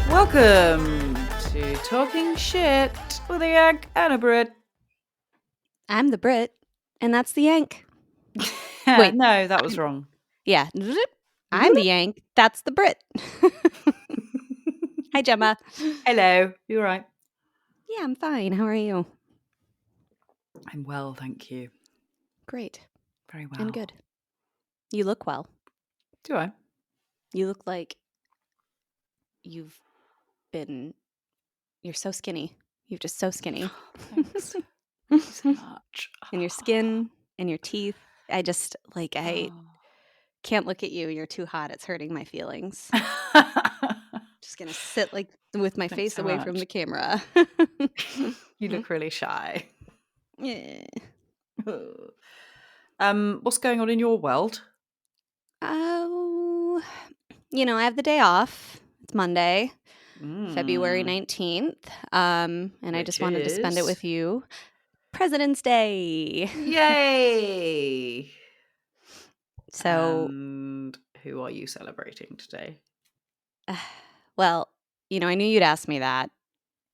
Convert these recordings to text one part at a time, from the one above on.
Welcome to Talking Shit with a Yank and a Brit. I'm the Brit, and that's the Yank. Wait, no, that was wrong. Yeah. I'm the Yank. That's the Brit. Hi, Gemma. Hello, you all right? Yeah, I'm fine. How are you? I'm well, thank you. Great. Very well. And good. You look well. Do I? You look like you're so skinny. You're just so skinny. Thanks. Thank you so much. And your skin and your teeth. I can't look at you. You're too hot. It's hurting my feelings. Just going to sit with my face so away much. from the camera. You look really shy. Yeah. What's going on in your world? Oh, I have the day off. It's Monday, February 19th. And I just wanted to spend it with you. President's Day. Yay! So, and who are you celebrating today? Well, I knew you'd ask me that.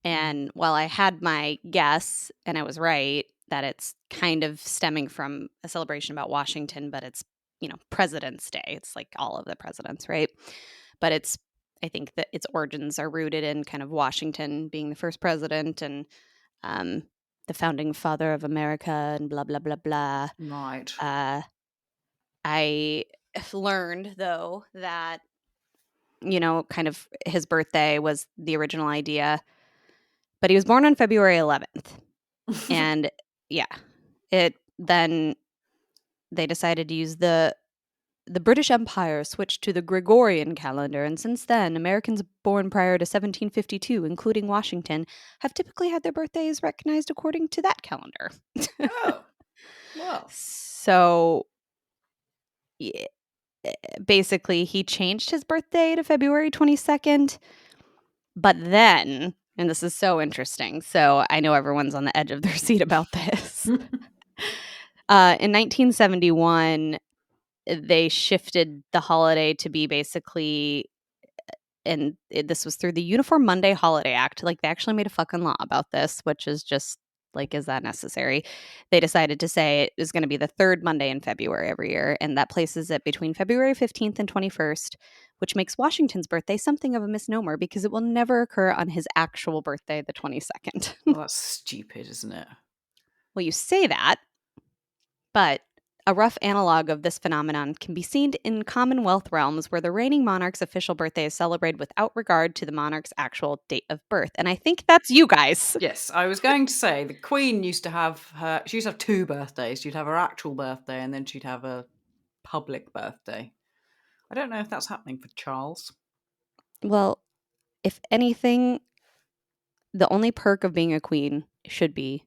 And while I had my guess, and I was right, that it's kind of stemming from a celebration about Washington, but it's, President's Day. It's like all of the presidents, right? But I think that its origins are rooted in kind of Washington being the first president and the founding father of America and blah, blah, blah, blah. Right. I learned, though, that, kind of his birthday was the original idea. But he was born on February 11th. And yeah, then they decided to use the British Empire switched to the Gregorian calendar. And since then, Americans born prior to 1752, including Washington, have typically had their birthdays recognized according to that calendar. Oh, well. So yeah, basically, he changed his birthday to February 22nd. But then, and this is so interesting, so I know everyone's on the edge of their seat about this. In 1971, they shifted the holiday to be basically, and this was through the Uniform Monday Holiday Act. Like, they actually made a fucking law about this, which is just, like, is that necessary? They decided to say it was going to be the third Monday in February every year, and that places it between February 15th and 21st, which makes Washington's birthday something of a misnomer because it will never occur on his actual birthday, the 22nd. Well, that's stupid, isn't it? Well, you say that, but a rough analog of this phenomenon can be seen in Commonwealth realms where the reigning monarch's official birthday is celebrated without regard to the monarch's actual date of birth. And I think that's you guys. Yes, I was going to say the Queen used to have two birthdays. She'd have her actual birthday and then she'd have a public birthday. I don't know if that's happening for Charles. Well, if anything, the only perk of being a queen should be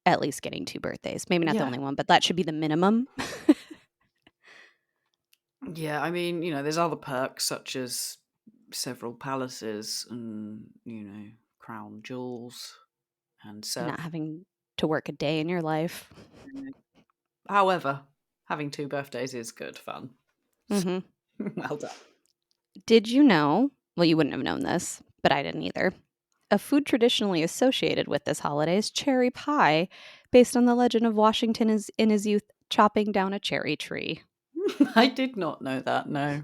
at least getting 2 birthdays. Maybe not the only one, but that should be the minimum. Yeah, I mean, there's other perks such as several palaces and, crown jewels and Not having to work a day in your life. However, having 2 birthdays is good fun. Mm-hmm. Well done. Did you know? Well, you wouldn't have known this, but I didn't either. A food traditionally associated with this holiday is cherry pie, based on the legend of Washington in his youth chopping down a cherry tree. I did not know that, no.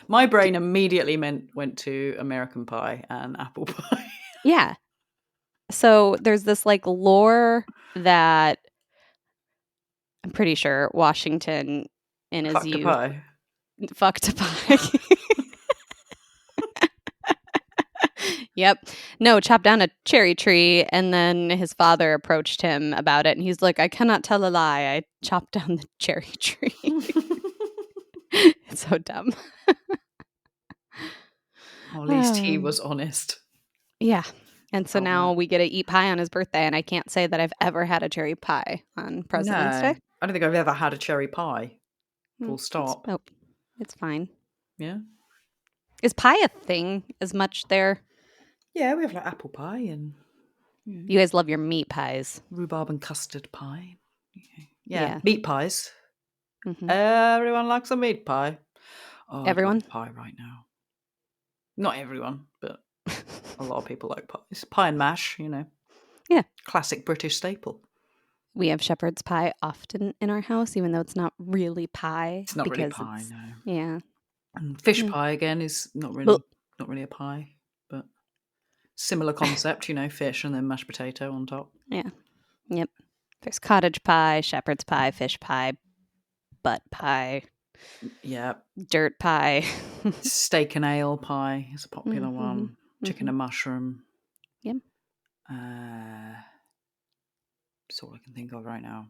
My brain immediately went to American pie and apple pie. Yeah. So there's this lore that I'm pretty sure Washington in his youth pie. Fucked a pie. Yep. No, chopped down a cherry tree, and then his father approached him about it, and he's like, I cannot tell a lie. I chopped down the cherry tree. It's so dumb. Well, at least he was honest. Yeah. And so now we get to eat pie on his birthday, and I can't say that I've ever had a cherry pie on President's Day. I don't think I've ever had a cherry pie. Full stop. It's fine. Yeah. Is pie a thing as much there? Yeah, we have apple pie and, You guys love your meat pies. Rhubarb and custard pie. Yeah. Yeah. Meat pies. Mhm. Everyone likes a meat pie. Oh, I'd love Everyone? a pie right now. Not everyone, but a lot of people like pies. Pie and mash, Yeah. classic British staple. We have shepherd's pie often in our house, even though it's not really pie. It's not really because pie, it's no. Yeah. And fish Yeah. pie again is not Well, really a pie, but similar concept, fish and then mashed potato on top. yeah. Yep. There's cottage pie, shepherd's pie, fish pie, butt pie, Yeah. dirt pie. Steak and ale pie is a popular Mhm. one. Chicken and mushroom. Yep. That's all I can think of right now.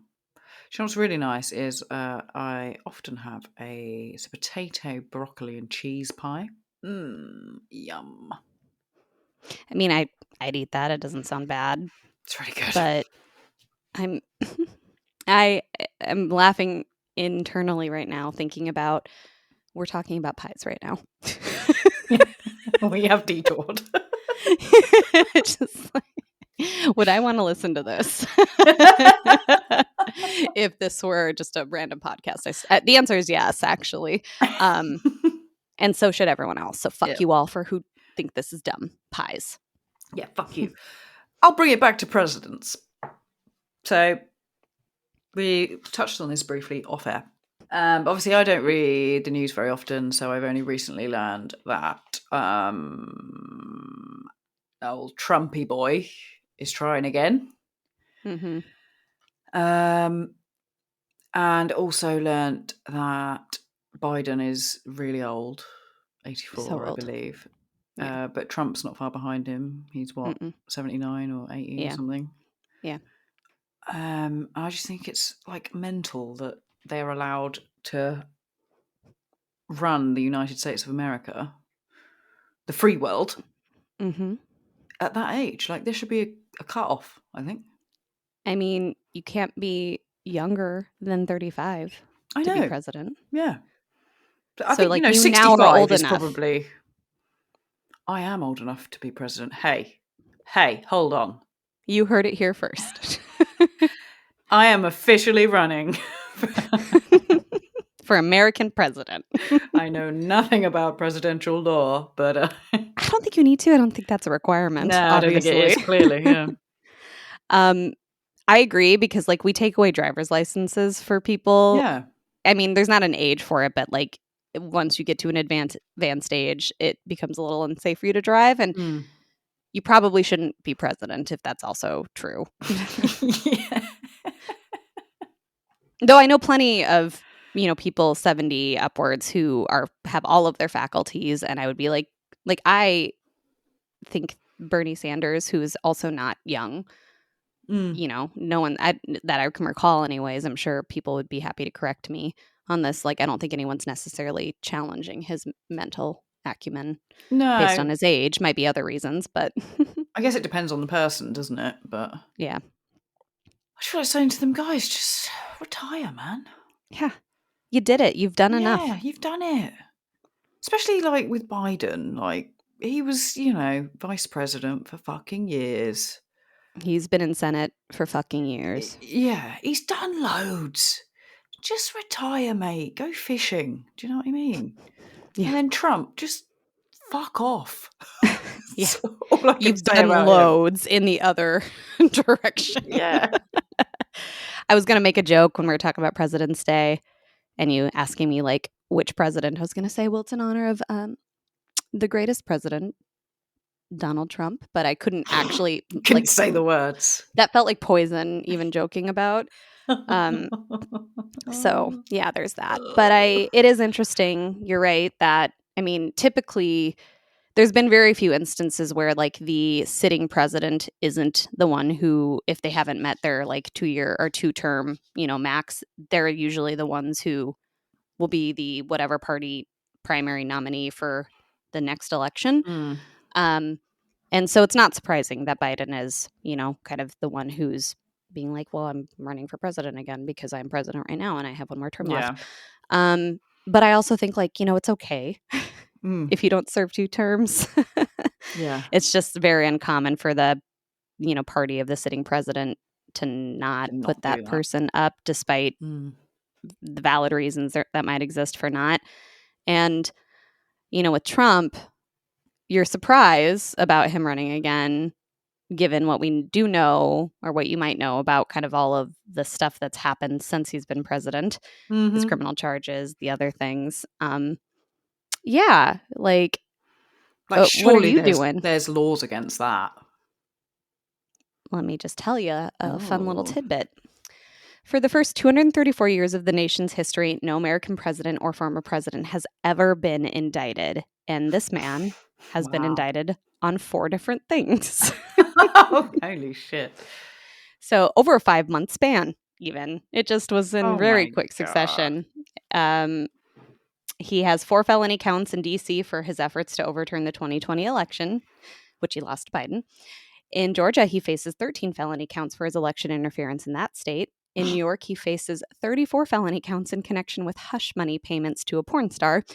You know what's really nice is I often have it's a potato, broccoli, and cheese pie. Yum. I mean, I'd eat that. It doesn't sound bad, It's really good. but I'm I am laughing internally right now thinking about we're talking about pies right now. We have detoured. Just like, would I want to listen to this if this were just a random podcast? The answer is yes, actually. And so should everyone else. So fuck Yeah. you all for who think this is dumb. Pies. Yeah, fuck you. I'll bring it back to presidents. So we touched on this briefly off air. Obviously, I don't read the news very often, so I've only recently learned that old Trumpy boy is trying again. Mm-hmm. And also learnt that Biden is really old, 84, So I old. believe. Yeah. But Trump's not far behind him. He's what, 79 or 80 or Yeah. something. Yeah. I just think it's like mental that they're allowed to run the United States of America, the free world, Mm-hmm. at that age. Like, there should be a cut-off, I think. I mean, you can't be younger than 35 I to be know. president. Yeah. I So, think, like, you now are 65 old is enough. probably... I am old enough to be president. Hey, hold on. You heard it here first. I am officially running. For American president. I know nothing about presidential law, but... I don't think you need to. I don't think that's a requirement, no, I don't think it obviously. is, clearly, yeah. I agree because, like, we take away driver's licenses for people. Yeah. I mean, there's not an age for it, but, like, once you get to an advanced age, it becomes a little unsafe for you to drive, and you probably shouldn't be president if that's also true. Yeah. Though I know plenty of, people 70 upwards who have all of their faculties, and I would be like I think Bernie Sanders, who is also not young, no one that I can recall anyways. I'm sure people would be happy to correct me on this. Like, I don't think anyone's necessarily challenging his mental acumen based on No. his age. Might be other reasons, but I guess it depends on the person, doesn't it? But yeah. I just feel like saying to them, guys, just retire, man. Yeah. You did it. You've done enough. Yeah, you've done it. Especially, like, with Biden. Like, he was, vice president for fucking years. He's been in Senate for fucking years. Yeah, he's done loads. Just retire, mate. Go fishing. Do you know what I mean? Yeah. And then Trump, just fuck off. Yeah. That's all I can You've say done about loads in the other direction. Yeah. I was going to make a joke when we were talking about President's Day and you asking me, like, which president. I was going to say, well, it's in honor of the greatest president, Donald Trump, but I couldn't actually Couldn't say the words. That felt like poison, even joking about. So yeah, there's that. But it is interesting. You're right that, I mean, typically there's been very few instances where, like, the sitting president isn't the one who, if they haven't met their, like, 2-year or 2-term, max, they're usually the ones who will be the whatever party primary nominee for the next election. And so it's not surprising that Biden is, kind of the one who's being like, well, I'm running for president again because I'm president right now and I have one more term left. But I also think, like, it's okay if you don't serve 2 terms. Yeah. It's just very uncommon for the party of the sitting president to not not put do that that. person up, despite the valid reasons that might exist for not. And, with Trump, your surprise about him running again, given what we do know, or what you might know about kind of all of the stuff that's happened since he's been president, his criminal charges, the other things. Yeah, Like, what are surely you doing? there's laws against that. Let me just tell you a fun little Oh. tidbit. For the first 234 years of the nation's history, no American president or former president has ever been indicted. And this man has been Wow. indicted on 4 different things. Holy shit. So over a 5-month span, even. It just was in very my quick God. succession. He has 4 felony counts in D.C. for his efforts to overturn the 2020 election, which he lost to Biden. In Georgia, he faces 13 felony counts for his election interference in that state. In New York, he faces 34 felony counts in connection with hush money payments to a porn star.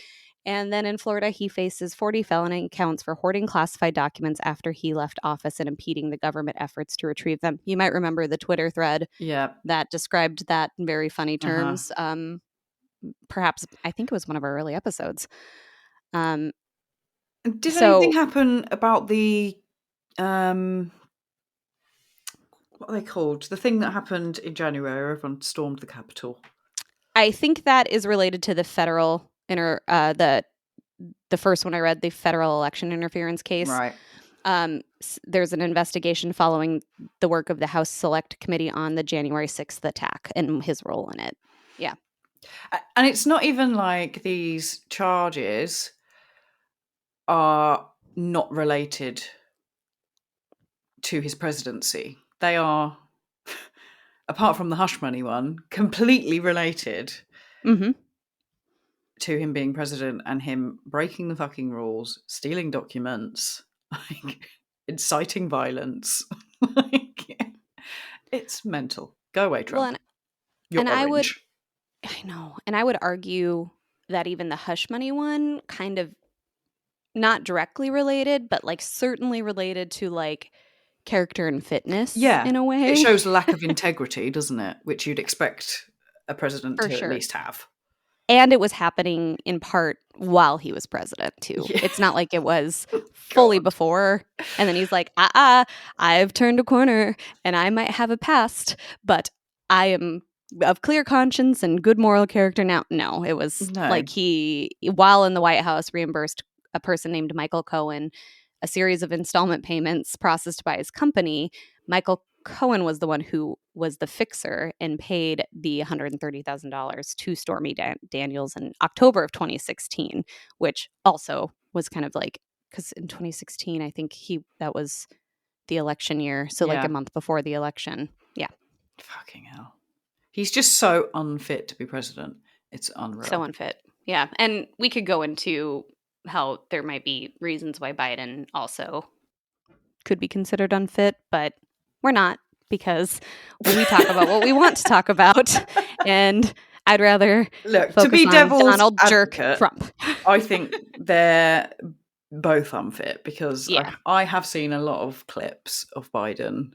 And then in Florida, he faces 40 felony counts for hoarding classified documents after he left office and impeding the government efforts to retrieve them. You might remember the Twitter thread that described that in very funny terms. Perhaps, I think it was one of our early episodes. Did anything happen about the what are they called? The thing that happened in January where everyone stormed the Capitol? I think that is related to the federal the first one I read, the federal election interference case. Right. There's an investigation following the work of the House Select Committee on the January 6th attack and his role in it. Yeah. And it's not even like these charges are not related to his presidency. They are, apart from the hush money one, completely related to him being president and him breaking the fucking rules, stealing documents, like inciting violence. It's mental. Go away, Trump. Well, You're orange. I know. And I would argue that even the hush money one kind of not directly related, but like certainly related to like character and fitness in a way. It shows a lack of integrity, doesn't it? Which you'd expect a president For to sure. at least have. And it was happening in part while he was president, too. Yeah. It's not like it was fully before. And then he's like, I've turned a corner and I might have a past, but I am of clear conscience and good moral character now. No, it was like he, while in the White House, reimbursed a person named Michael Cohen a series of installment payments processed by his company. Michael Cohen was the one who was the fixer and paid the $130,000 to Stormy Daniels in October of 2016, which also was kind of like, because in 2016, I think that was the election year. So like a month before the election. Yeah. Fucking hell. He's just so unfit to be president. It's unreal. So unfit. Yeah. And we could go into how there might be reasons why Biden also could be considered unfit, but we're not, because we talk about what we want to talk about, and I'd rather focus to be on devil's Donald advocate, Jerk Trump. I think they're both unfit because I have seen a lot of clips of Biden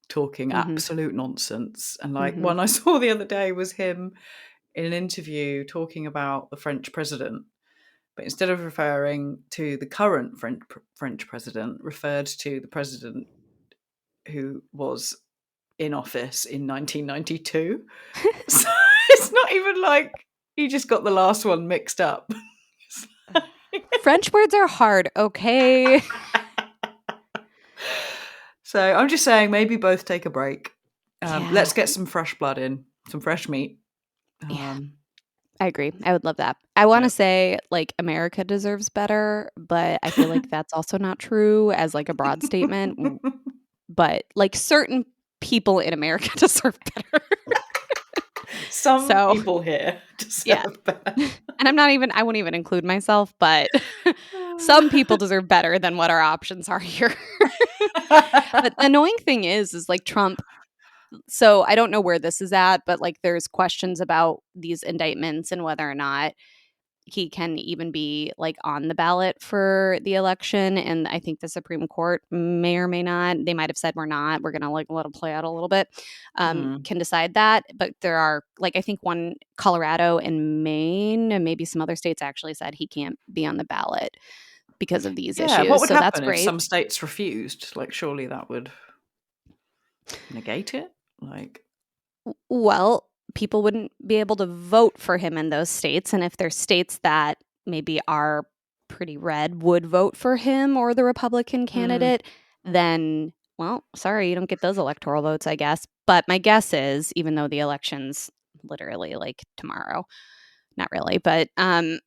talking absolute nonsense, and like one I saw the other day was him in an interview talking about the French president. But instead of referring to the current French president, referred to the president who was in office in 1992. So it's not even like he just got the last one mixed up. French words are hard, okay? So I'm just saying, maybe both take a break. Let's get some fresh blood in, some fresh meat. I agree. I would love that. I want to say like America deserves better, but I feel like that's also not true as like a broad statement. But like certain people in America deserve better. Some people here deserve better. And I won't even include myself, but some people deserve better than what our options are here. But the annoying thing is like Trump. So I don't know where this is at, but like there's questions about these indictments and whether or not he can even be like on the ballot for the election. And I think the Supreme Court may or may not, they might have said we're not, we're going to like let him play out a little bit, can decide that. But there are like, I think one, Colorado and Maine and maybe some other states actually said he can't be on the ballot because of these Yeah, what issues. would So that's happen if great. some states refused? Like, surely that would negate it? Like, Well, people wouldn't be able to vote for him in those states. And if there's states that maybe are pretty red would vote for him or the Republican candidate, then, well, sorry, you don't get those electoral votes, I guess. But my guess is, even though the election's literally like tomorrow, not really, but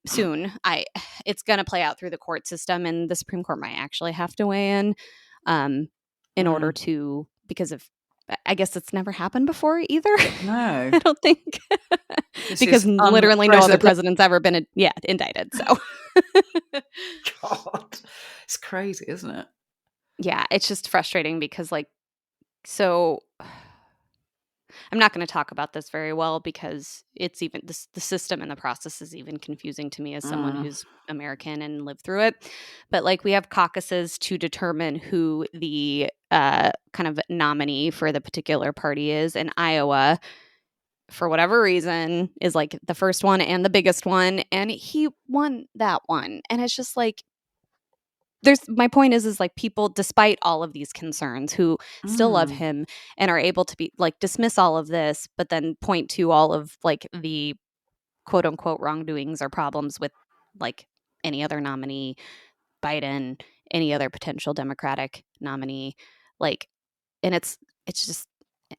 soon, it's going to play out through the court system, and the Supreme Court might actually have to weigh in order to, because of, I guess it's never happened before either. no. I don't think. This Because is literally no other unprecedented. president's ever been indicted. So God, it's crazy, isn't it? yeah, it's just frustrating because like, so I'm not going to talk about this very well because it's even the system and the process is even confusing to me as someone who's American and lived through it. But like, we have caucuses to determine who the kind of nominee for the particular party is. In Iowa, for whatever reason, is like the first one and the biggest one, and he won that one. And it's just like, my point is like, people, despite all of these concerns, who still love him and are able to be like dismiss all of this, but then point to all of like the quote unquote wrongdoings or problems with like any other nominee, Biden, any other potential Democratic nominee, like, and it's just,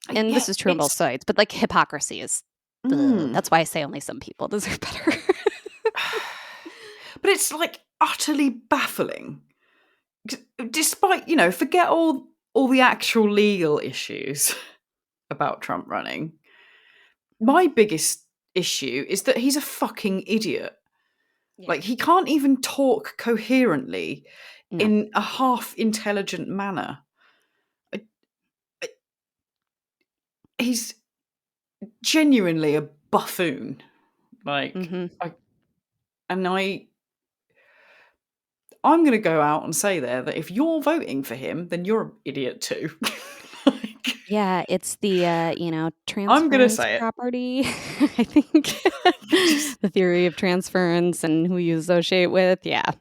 and Yeah, this is true on both sides, but like, hypocrisy is that's why I say only some people deserve better. But it's like utterly baffling. Despite, forget all the actual legal issues about Trump running. My biggest issue is that he's a fucking idiot. Yeah. Like, he can't even talk coherently No. in a half intelligent manner. He's genuinely a buffoon. Like, I'm going to go out and say there that if you're voting for him, then you're an idiot too. Yeah, it's the I'm going to transference say it. property. I think the theory of transference and who you associate with. Yeah.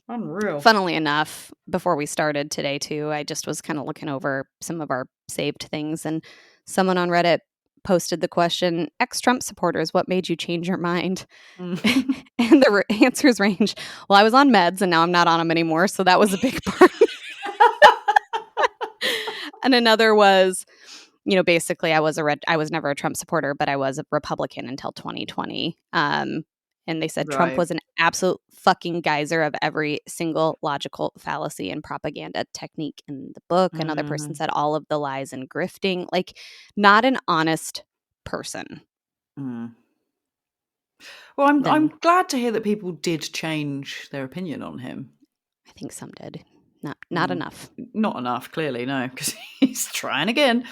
Unreal. Funnily enough, before we started today too, I just was kind of looking over some of our saved things, and someone on Reddit posted the question, ex-Trump supporters, what made you change your mind? And the answers range, well, I was on meds and now I'm not on them anymore, so that was a big part. And another was, basically I was never a Trump supporter, but I was a Republican until 2020. And they said Trump was an absolute fucking geyser of every single logical fallacy and propaganda technique in the book. Another person said all of the lies and grifting, like, not an honest person. Well, I'm glad to hear that people did change their opinion on him. I think some did. Not enough. Not enough, clearly, no, because he's trying again.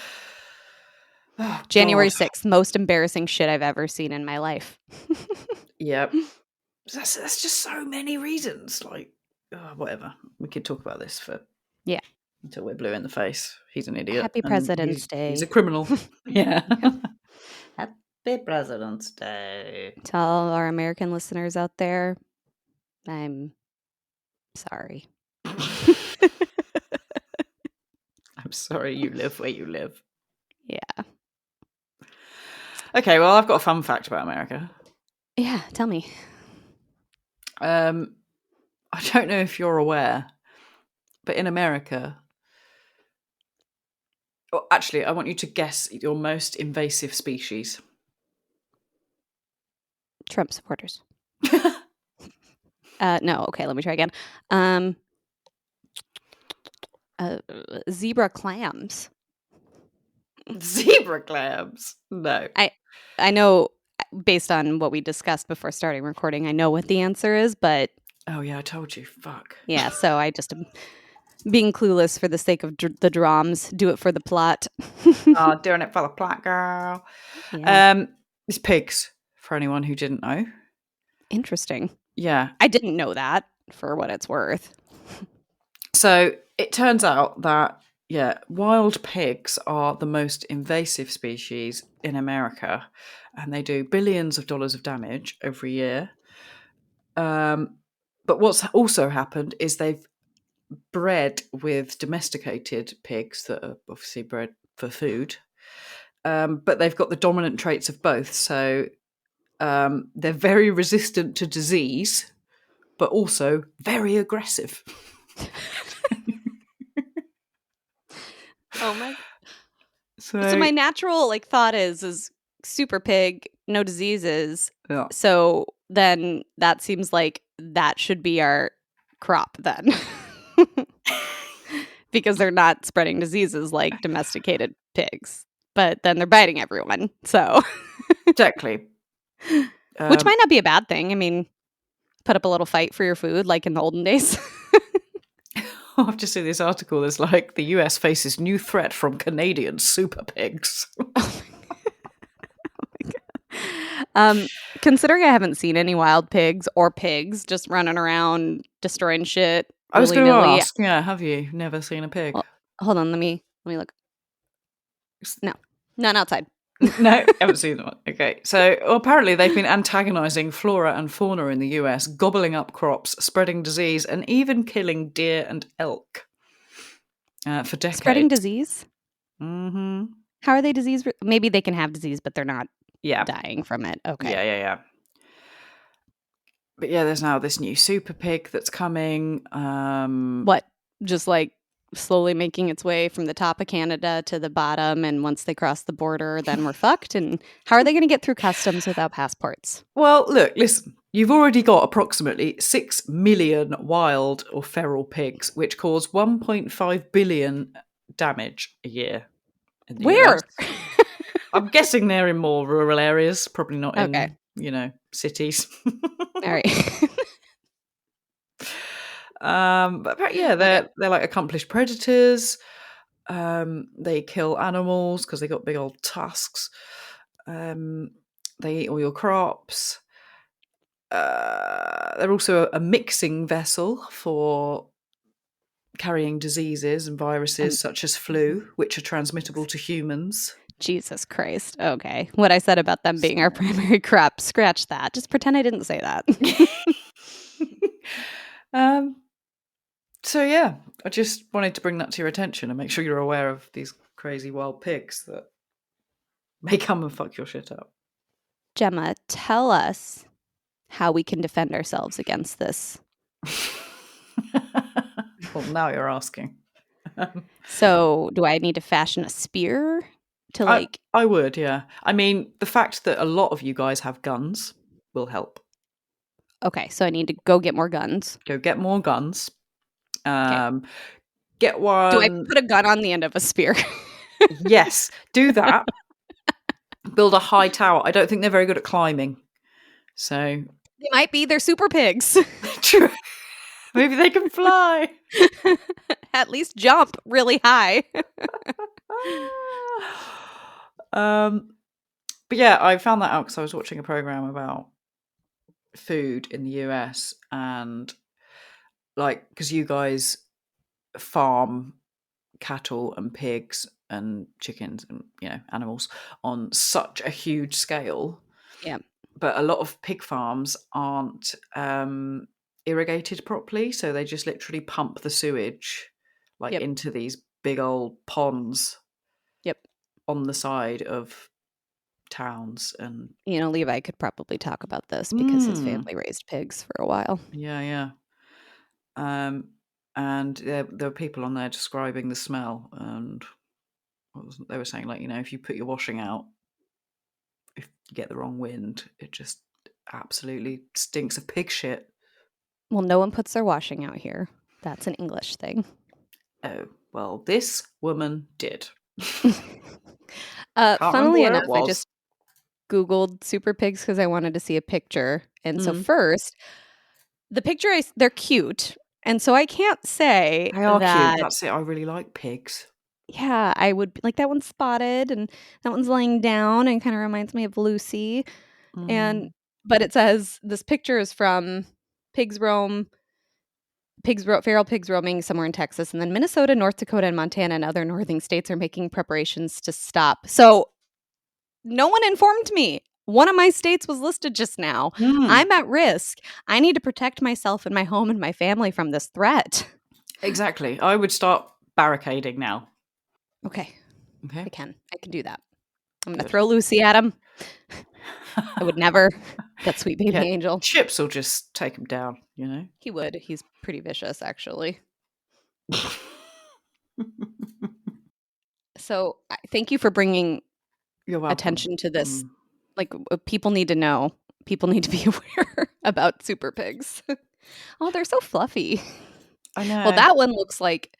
Oh, January God. 6th, most embarrassing shit I've ever seen in my life. Yep. That's just so many reasons. Like, whatever. We could talk about this until we're blue in the face. He's an idiot. Happy President's Day. He's a criminal. Yeah. Happy President's Day. To all our American listeners out there, I'm sorry. I'm sorry you live where you live. Yeah. Okay, well, I've got a fun fact about America. Yeah, tell me. I don't know if you're aware, but in America, well, actually, I want you to guess your most invasive species. Trump supporters. No, okay, let me try again. Zebra clams. Zebra clams? No. I know, based on what we discussed before starting recording, I know what the answer is, but... Oh, yeah, I told you. Fuck. Yeah, so I just am being clueless for the sake of the drums. Do it for the plot. Doing it for the plot, girl. Yeah. It's pigs. for anyone who didn't know. Interesting. Yeah. I didn't know that, for what it's worth. So it turns out that, wild pigs are the most invasive species in America, and they do billions of dollars of damage every year. But what's also happened is they've bred with domesticated pigs that are obviously bred for food, but they've got the dominant traits of both. So they're very resistant to disease, but also very aggressive. Oh my. So So my natural thought is super pig, no diseases. yeah. So then that seems like that should be our crop then. Because they're not spreading diseases like domesticated pigs. But then they're biting everyone. So Exactly. which might not be a bad thing. I mean, put up a little fight for your food like in the olden days. I've just seen this article that's like the US faces new threat from Canadian super pigs. Considering I haven't seen any wild pigs or pigs just running around destroying shit I was going to willy-nilly. ask, have you never seen a pig? Well, hold on, let me look. No. None outside. No, haven't seen that one. Okay, so apparently they've been antagonising flora and fauna in the US, gobbling up crops, spreading disease, and even killing deer and elk for decades. Spreading disease? Mm-hmm. How are they disease? Maybe they can have disease, but they're not Yeah. dying from it. Okay. Yeah. But yeah, there's now this new super pig that's coming. What? Just slowly making its way from the top of Canada to the bottom, and once they cross the border, then we're fucked. And how are they going to get through customs without passports? Well, look, listen. You've already got approximately 6 million wild or feral pigs, which cause 1.5 billion damage a year in the Where? US. I'm guessing they're in more rural areas, probably not Okay. in, cities. All right. But yeah, they're like accomplished predators. They kill animals because they got big old tusks. They eat all your crops. They're also a mixing vessel for carrying diseases and viruses such as flu, which are transmittable to humans. Jesus Christ. Okay. What I said about them being our primary crop, scratch that. Just pretend I didn't say that. So yeah, I just wanted to bring that to your attention and make sure you're aware of these crazy wild pigs that may come and fuck your shit up. Gemma, tell us how we can defend ourselves against this. Well, now you're asking. So, do I need to fashion a spear to I would, yeah. I mean, the fact that a lot of you guys have guns will help. Okay, so I need to go get more guns. Go get more guns. Okay. Get one. Do I put a gun on the end of a spear? Yes, do that. Build a high tower. I don't think they're very good at climbing. So They might be. They're super pigs. true. Maybe they can fly. At least jump really high. But yeah, I found that out because I was watching a program about food in the US, and because you guys farm cattle and pigs and chickens and animals on such a huge scale. Yeah. But a lot of pig farms aren't irrigated properly, so they just literally pump the sewage into these big old ponds. Yep. On the side of towns. And Levi could probably talk about this because his family raised pigs for a while. Yeah. And there were people on there describing the smell, and they were saying if you put your washing out, if you get the wrong wind, it just absolutely stinks of pig shit. Well, no one puts their washing out here. That's an English thing. Oh, well, this woman did. Funnily enough, I just Googled super pigs because I wanted to see a picture. And so first, the picture, they're cute. And so I can't say they are that. Cute. That's it. I really like pigs. Yeah, I would like that one's spotted and that one's laying down and kind of reminds me of Lucy. But it says this picture is from feral pigs roaming somewhere in Texas, and then Minnesota, North Dakota, and Montana and other northern states are making preparations to stop. So no one informed me. One of my states was listed just now. I'm at risk. I need to protect myself and my home and my family from this threat. Exactly. I would start barricading now. Okay. Okay. I can do that. I'm going to Good. throw Lucy at him. I would never. That sweet baby angel. Chips will just take him down, you know? He would. He's pretty vicious, actually. So thank you for bringing You're welcome. attention to this. Like, people need to know. People need to be aware about super pigs. Oh, they're so fluffy. I know. Well, that one looks like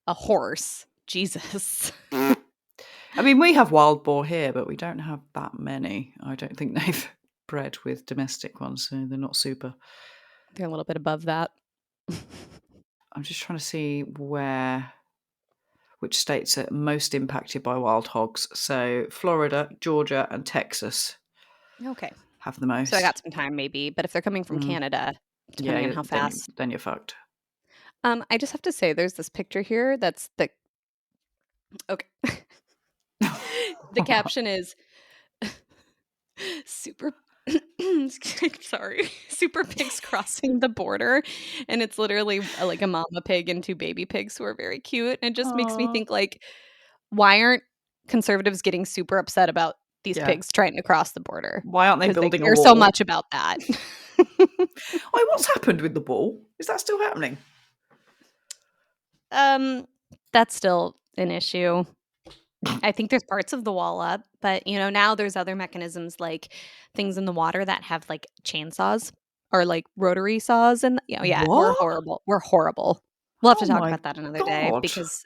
a horse. Jesus. I mean, we have wild boar here, but we don't have that many. I don't think they've bred with domestic ones, so they're not super. They're a little bit above that. I'm just trying to see which states are most impacted by wild hogs. So Florida, Georgia, and Texas. Okay. Have the most. So I got some time, maybe. But if they're coming from Canada, depending on how fast, then you're fucked. I just have to say, there's this picture here. That's the okay. The caption is super. Sorry, super pigs crossing the border, and it's literally like a mama pig and two baby pigs who are very cute. And it just makes me think, like, why aren't conservatives getting super upset about these pigs trying to cross the border? Why aren't they building a wall? They care so much about that. What's happened with the wall? Is that still happening? That's still an issue. I think there's parts of the wall up, but now there's other mechanisms, like things in the water that have like chainsaws or like rotary saws, and we're horrible. We're horrible. We'll have to talk about that another day, because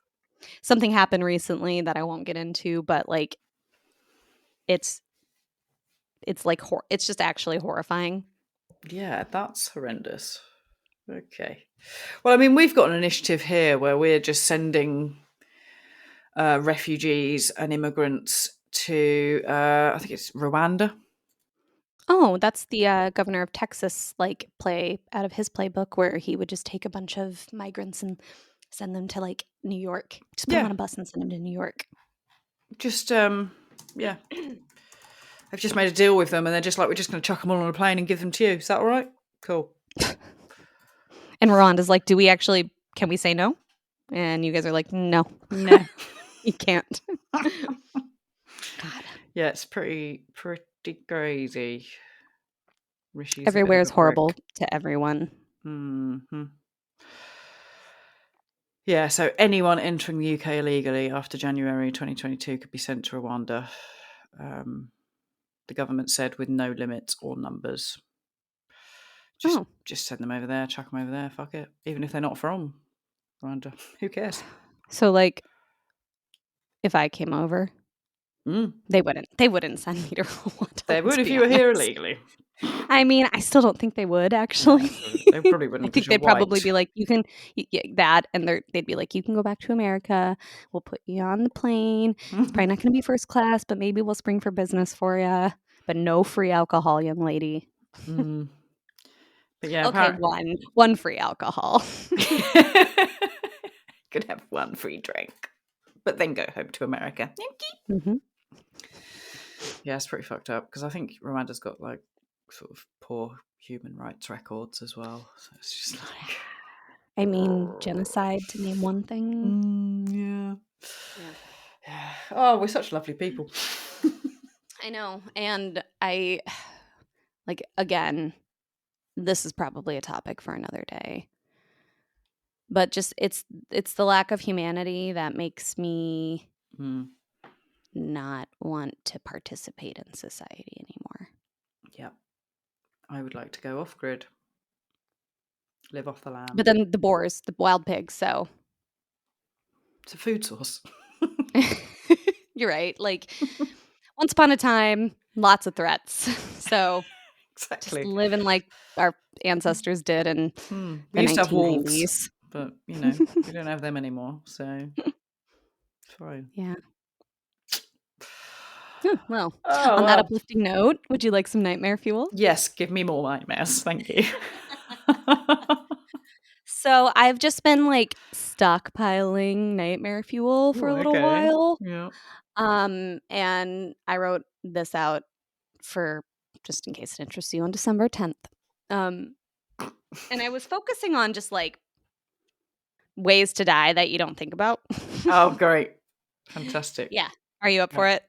something happened recently that I won't get into, but like it's like it's just actually horrifying. Yeah, that's horrendous. Okay. Well, I mean, we've got an initiative here where we're just sending refugees and immigrants to, I think it's Rwanda. Oh, that's the governor of Texas, like, play out of his playbook, where he would just take a bunch of migrants and send them to like New York. Just put them on a bus and send them to New York. Just yeah. I've just made a deal with them, and they're just like, we're just going to chuck them all on a plane and give them to you. Is that all right? Cool. And Rwanda's like, can we say no? And you guys are like, no, you can't. God. Yeah, it's pretty crazy. Rishi's everywhere is horrible to everyone. Mm-hmm. Yeah, so anyone entering the UK illegally after January 2022 could be sent to Rwanda. The government said with no limits or numbers. Just send them over there, chuck them over there, fuck it. Even if they're not from Rwanda, who cares? So, like, if I came over, they wouldn't send me to Rwanda. They would if you were here illegally. I mean, I still don't think they would, actually. They probably wouldn't. I think they'd probably be like, you can that, and they'd be like, you can go back to America. We'll put you on the plane. It's probably not going to be first class, but maybe we'll spring for business for you. But no free alcohol, young lady. But yeah, okay, one free alcohol. Could have one free drink, but then go home to America. Mm-hmm. Yeah, it's pretty fucked up, because I think Rwanda's got like sort of poor human rights records as well. So it's just like, I mean, genocide, to name one thing. Yeah. Oh, we're such lovely people. I know. And I, like, again, this is probably a topic for another day. But just it's the lack of humanity that makes me not want to participate in society anymore. Yeah. I would like to go off grid. Live off the land. But then the boars, the wild pigs, so it's a food source. You're right. Like, once upon a time, lots of threats. So exactly, just living like our ancestors did in we used 1990s. to have wolves, but we don't have them anymore. So it's fine. Yeah. Well, Oh, on that well. uplifting note, would you like some nightmare fuel? Yes, give me more nightmares. Thank you. So I've just been like stockpiling nightmare fuel for Ooh, a little okay. while. Yeah. And I wrote this out for just in case it interests you on December 10th. And I was focusing on just like ways to die that you don't think about. Oh, great. Fantastic. Yeah. Are you up for it?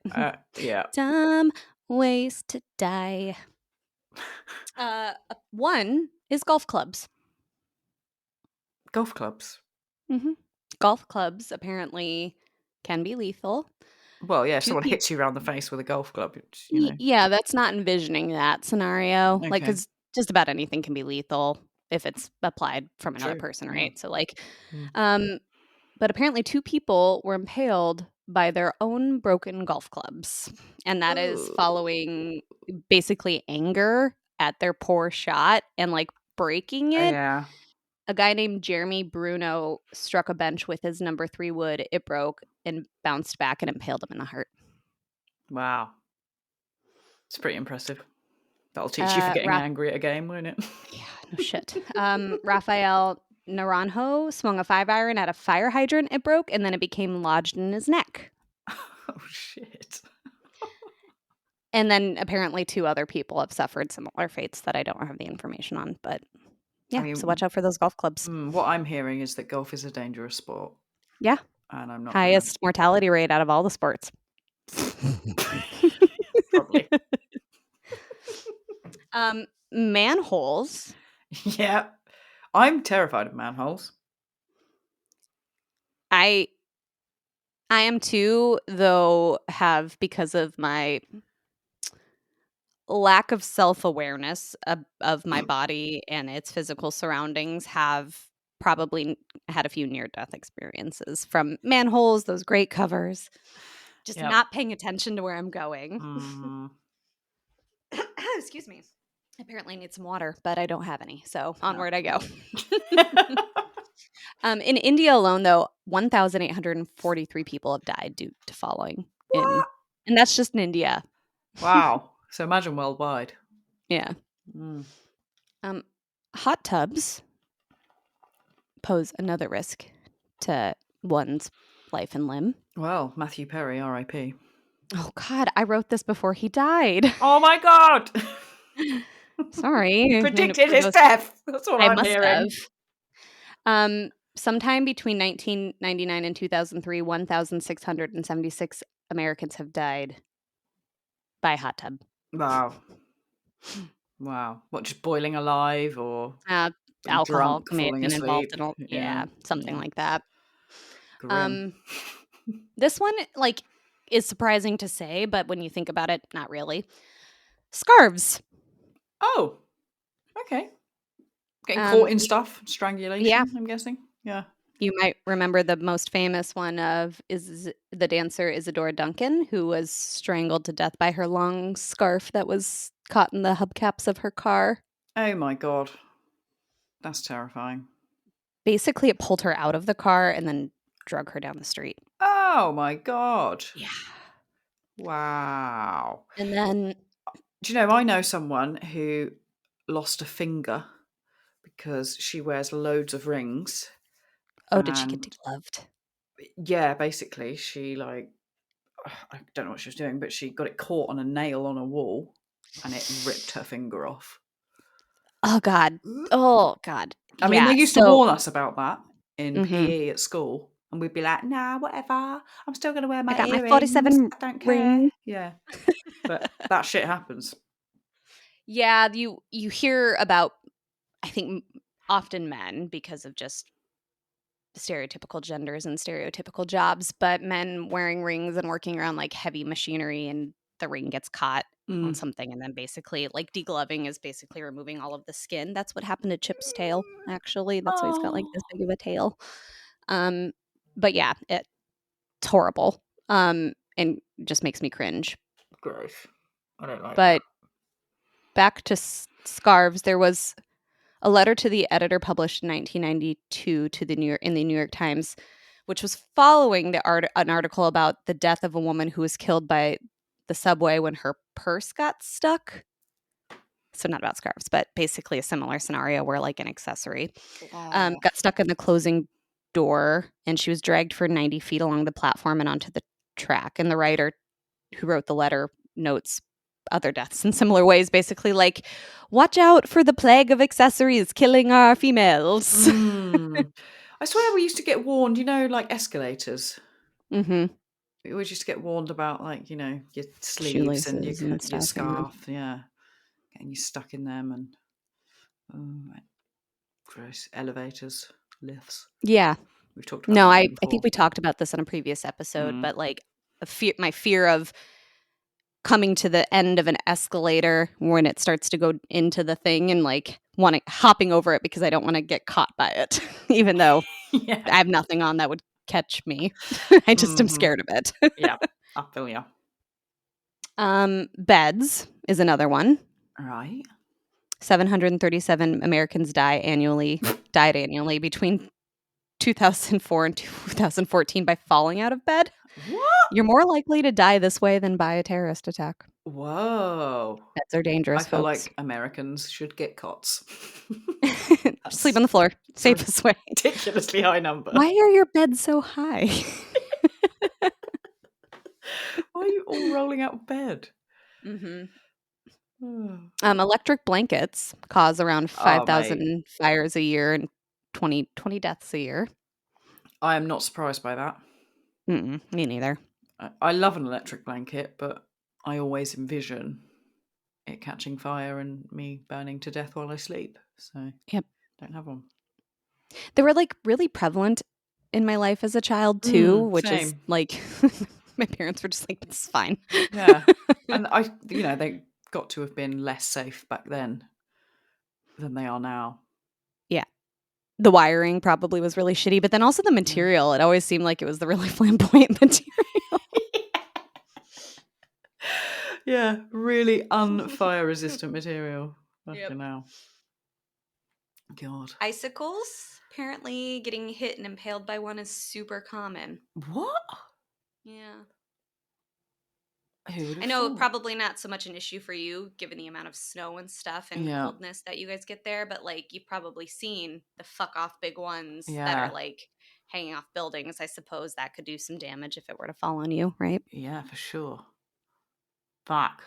Yeah. Dumb ways to die. One is golf clubs. Golf clubs. Mm-hmm. Golf clubs apparently can be lethal. Well, yeah, if Two someone people. hits you around the face with a golf club, it's. Yeah, that's not envisioning that scenario. Like, Okay. because just about anything can be lethal if it's applied from another True. person, Yeah. right? So, like, Mm. but apparently 2 people were impaled by their own broken golf clubs, and that is Ooh. following basically anger at their poor shot and, like, breaking it. Yeah. A guy named Jeremy Bruno struck a bench with his number 3 wood, it broke, and bounced back and impaled him in the heart. Wow. It's pretty impressive. That'll teach you for getting angry at a game, won't it? Yeah, no shit. Rafael Naranjo swung a 5-iron at a fire hydrant, it broke, and then it became lodged in his neck. Oh, shit. And then apparently 2 other people have suffered similar fates that I don't have the information on. But yeah, so watch out for those golf clubs. What I'm hearing is that golf is a dangerous sport. Yeah. And I'm not Highest mortality rate out of all the sports. Probably. Manholes. Yeah. I'm terrified of manholes. I am too, though have, because of my lack of self-awareness of my body and its physical surroundings, have probably had a few near-death experiences from manholes, those great covers, just Yep. not paying attention to where I'm going. Mm. Excuse me. I apparently need some water, but I don't have any, so onward I go. In India alone, though, 1,843 people have died due to falling in, and that's just in India. Wow. So imagine worldwide. Yeah. Mm. Hot tubs pose another risk to one's life and limb. Well, Matthew Perry, R.I.P. Oh, God, I wrote this before he died. Oh, my God. Sorry. Predicted his death. That's what I I'm must hearing. have. Sometime between 1999 and 2003, 1,676 Americans have died by hot tub. Wow. Wow. What, just boiling alive or being Alcohol drunk, may have falling been involved asleep? in all, Yeah. something like that. Grim. This one, like, is surprising to say, but when you think about it, not really. Scarves. Oh, okay. Getting caught in stuff, Yeah. strangulation, I'm guessing. Yeah. You might remember the most famous one of is the dancer Isadora Duncan, who was strangled to death by her long scarf that was caught in the hubcaps of her car. Oh my God. That's terrifying. Basically, it pulled her out of the car and then drug her down the street. Oh my God. Yeah. Wow. And then, Do you know, I know someone who lost a finger because she wears loads of rings. did she get And degloved? yeah, basically, she I don't know what she was doing, but she got it caught on a nail on a wall and it ripped her finger off. Oh, God. Oh, God. I mean, they used to warn us about that in PE at school. And we'd be like, nah, whatever. I'm still going to wear my I got my earrings. 47 I don't care. ring. Yeah. But that shit happens. Yeah, you hear about, I think, often men because of just stereotypical genders and stereotypical jobs, but men wearing rings and working around like heavy machinery and the ring gets caught on something, and then basically like degloving is basically removing all of the skin. That's what happened to Chip's tail, actually. That's why he's got like this big of a tail. But yeah, it's horrible. And just makes me cringe. Gross. I don't like But back to scarves, there was a letter to the editor published in 1992 to the New York Times, which was following an article about the death of a woman who was killed by the subway when her purse got stuck. So not about scarves, but basically a similar scenario where like an accessory got stuck in the closing door, and she was dragged for 90 feet along the platform and onto the track. And the writer who wrote the letter notes other deaths in similar ways, basically like, watch out for the plague of accessories killing our females. I swear we used to get warned, like escalators. Mm-hmm. We always used to get warned about, like, your sleeves and Shoelaces and your stuff. scarf, getting you stuck in them, and gross elevators, lifts. Yeah. We've talked about No, that I before. think we talked about this in a previous episode, but like my fear of coming to the end of an escalator when it starts to go into the thing and like hopping over it because I don't want to get caught by it, even though I have nothing on that would catch me. I just am scared of it. Yeah, I feel you. Beds is another one. Right. 737 Americans died annually between 2004 and 2014 by falling out of bed. What? You're more likely to die this way than by a terrorist attack. Whoa. Beds are dangerous, I feel folks. like Americans should get cots. Sleep on the floor. Safest way. Ridiculously high number. Why are your beds so high? Why are you all rolling out of bed? Mm-hmm. Electric blankets cause around 5,000 fires a year and 20 deaths a year. I am not surprised by that. Me neither. I love an electric blanket, but I always envision it catching fire and me burning to death while I sleep. So don't have one. They were like really prevalent in my life as a child too, which same. is like my parents were just like, it's fine. Yeah. And they got to have been less safe back then than they are now. Yeah. The wiring probably was really shitty, but then also the material. It always seemed like it was the really flamboyant material. Yeah, really unfire resistant material. Fucking hell. God. Icicles. Apparently getting hit and impaled by one is super common. What? Yeah. I know probably not so much an issue for you given the amount of snow and stuff and coldness that you guys get there, but like you've probably seen the fuck off big ones that are like hanging off buildings. I suppose that could do some damage if it were to fall on you, right? Yeah, for sure. Fuck.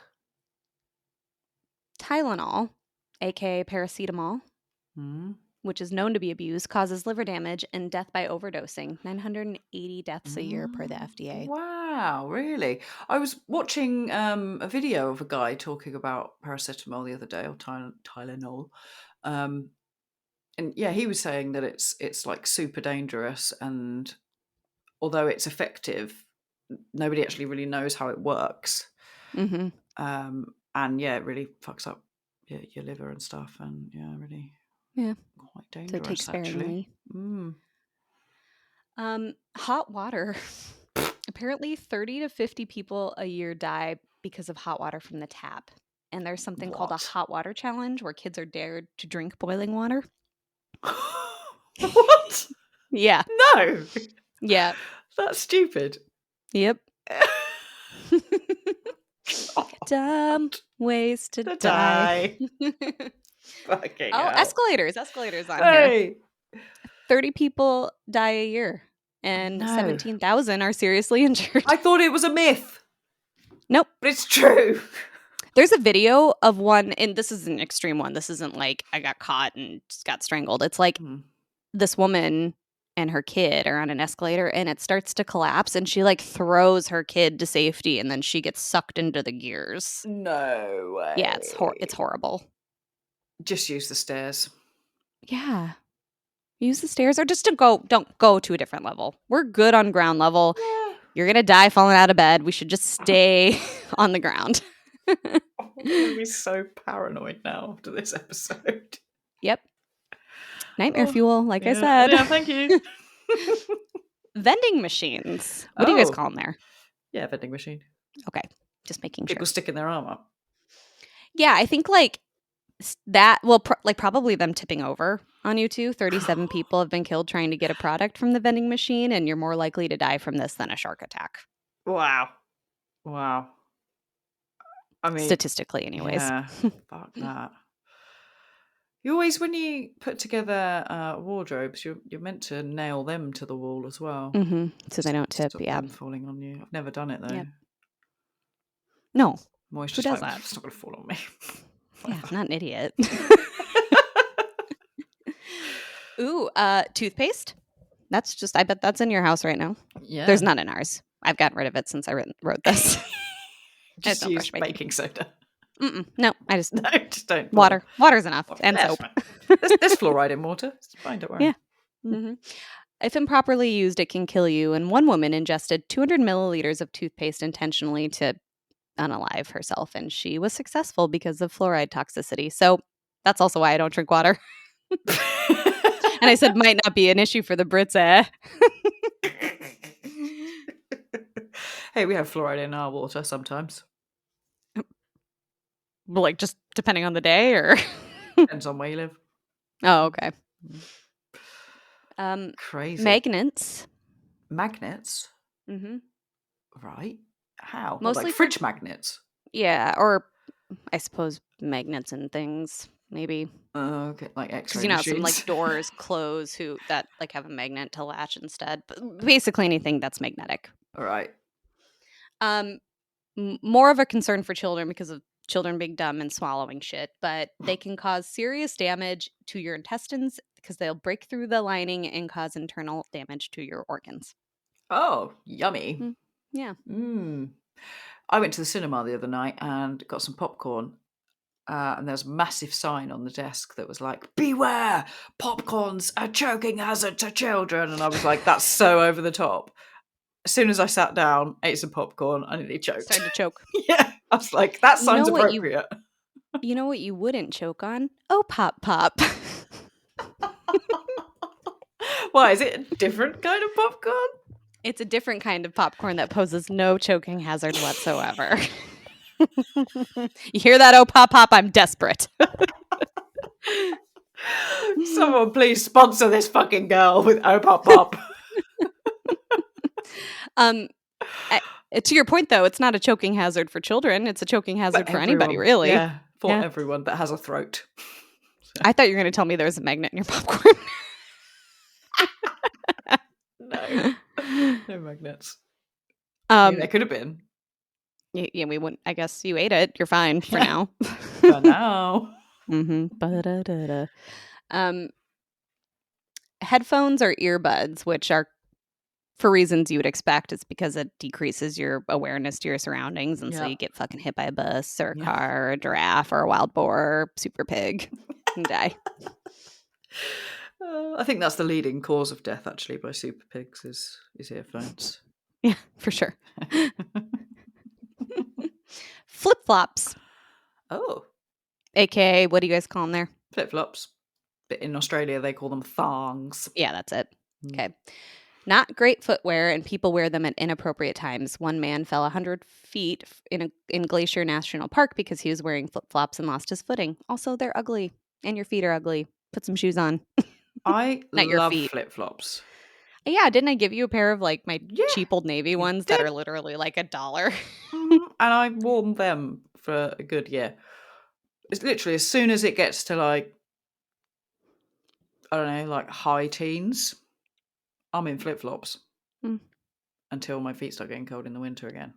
Tylenol, aka paracetamol, which is known to be abused, causes liver damage and death by overdosing. 980 deaths a year per the FDA. Wow, really? I was watching a video of a guy talking about paracetamol the other day, or Tylenol. And yeah, he was saying that it's like super dangerous, and although it's effective, nobody actually really knows how it works. Mm-hmm. And yeah, it really fucks up your liver and stuff, and really quite dangerous. So take sparingly. Actually. Hot water. Apparently 30 to 50 people a year die because of hot water from the tap. And there's something called a hot water challenge where kids are dared to drink boiling water. What? Yeah. No. Yeah. That's stupid. Yep. Dumb ways to die. Fucking hell. Escalators on here. 30 people die a year and 17,000 are seriously injured. I thought it was a myth. Nope. But it's true. There's a video of one, and this is an extreme one. This isn't like I got caught and just got strangled. It's like this woman and her kid are on an escalator and it starts to collapse and she like throws her kid to safety and then she gets sucked into the gears. No way. Yeah, it's horrible. Just use the stairs. Yeah. Use the stairs or just don't go to a different level. We're good on ground level. Yeah. You're going to die falling out of bed. We should just stay on the ground. I'm going to be so paranoid now after this episode. Yep. Nightmare fuel, like I said. Yeah, thank you. Vending machines. What do you guys call them there? Yeah, vending machine. Okay. Just making sure. People sticking their arm up. Yeah, I think like that, well, probably them tipping over on you too. 37 people have been killed trying to get a product from the vending machine, and you're more likely to die from this than a shark attack. Wow. I mean, statistically anyways. Yeah, fuck that. You always, when you put together wardrobes, you're meant to nail them to the wall as well. So they don't tip, Stop yeah. them falling on you. I've never done it though. Yep. No. I'm always Who just does like, that? it's not going to fall on me. Yeah, not an idiot. Ooh, toothpaste. That's just, I bet that's in your house right now. Yeah. There's none in ours. I've gotten rid of it since I wrote this. Just don't use brush my baking soda. No, I just No, just don't. water. Water's enough, Well, and that's soap. fine. There's fluoride in water. It's fine, don't worry. Yeah. If improperly used, it can kill you. And one woman ingested 200 milliliters of toothpaste intentionally to unalive herself, and she was successful because of fluoride toxicity. So that's also why I don't drink water. And I said might not be an issue for the Brits, eh? Hey, we have fluoride in our water sometimes. Like just depending on the day, or Depends on where you live. oh, okay. Crazy. Magnets. Magnets? Mm-hmm. Right. How? Mostly like fridge magnets? Yeah, or I suppose magnets and things, maybe. Okay, like X-ray Because you know how some machines. like doors close that like have a magnet to latch instead. But basically anything that's magnetic. All right. More of a concern for children because of children being dumb and swallowing shit, but they can cause serious damage to your intestines because they'll break through the lining and cause internal damage to your organs. Oh, yummy. Yeah. I went to the cinema the other night and got some popcorn. And there's a massive sign on the desk that was like, "Beware, popcorn's a choking hazard to children." And I was like, that's so over the top. As soon as I sat down, ate some popcorn, I nearly choked. Started to choke. Yeah. I was like, that sounds appropriate. You know what you wouldn't choke on? Oh, pop. Why, is it a different kind of popcorn? It's a different kind of popcorn that poses no choking hazard whatsoever. You hear that? Oh, pop, I'm desperate. Someone please sponsor this fucking girl with Oh Pop. To your point, though, it's not a choking hazard for children. It's a choking hazard for anybody, really. Yeah, everyone that has a throat. I thought you were going to tell me there's a magnet in your popcorn. No magnets. There could have been. Yeah, we wouldn't. I guess you ate it. You're fine for now. For now. Headphones or earbuds, which are for reasons you would expect. It's because it decreases your awareness to your surroundings, and so you get fucking hit by a bus or a car or a giraffe or a wild boar or super pig and die. I think that's the leading cause of death, actually, by super pigs is earphones. Yeah, for sure. Flip-flops. Oh. AKA, what do you guys call them there? Flip-flops. But in Australia, they call them thongs. Yeah, that's it. Okay. Not great footwear, and people wear them at inappropriate times. One man fell 100 feet in Glacier National Park because he was wearing flip-flops and lost his footing. Also, they're ugly, and your feet are ugly. Put some shoes on. I Not love your feet. flip-flops. Yeah, didn't I give you a pair of like my cheap Old Navy ones that are literally like $1? And I worn them for a good year. It's literally as soon as it gets to like, I don't know, like high teens, I'm in flip-flops until my feet start getting cold in the winter again.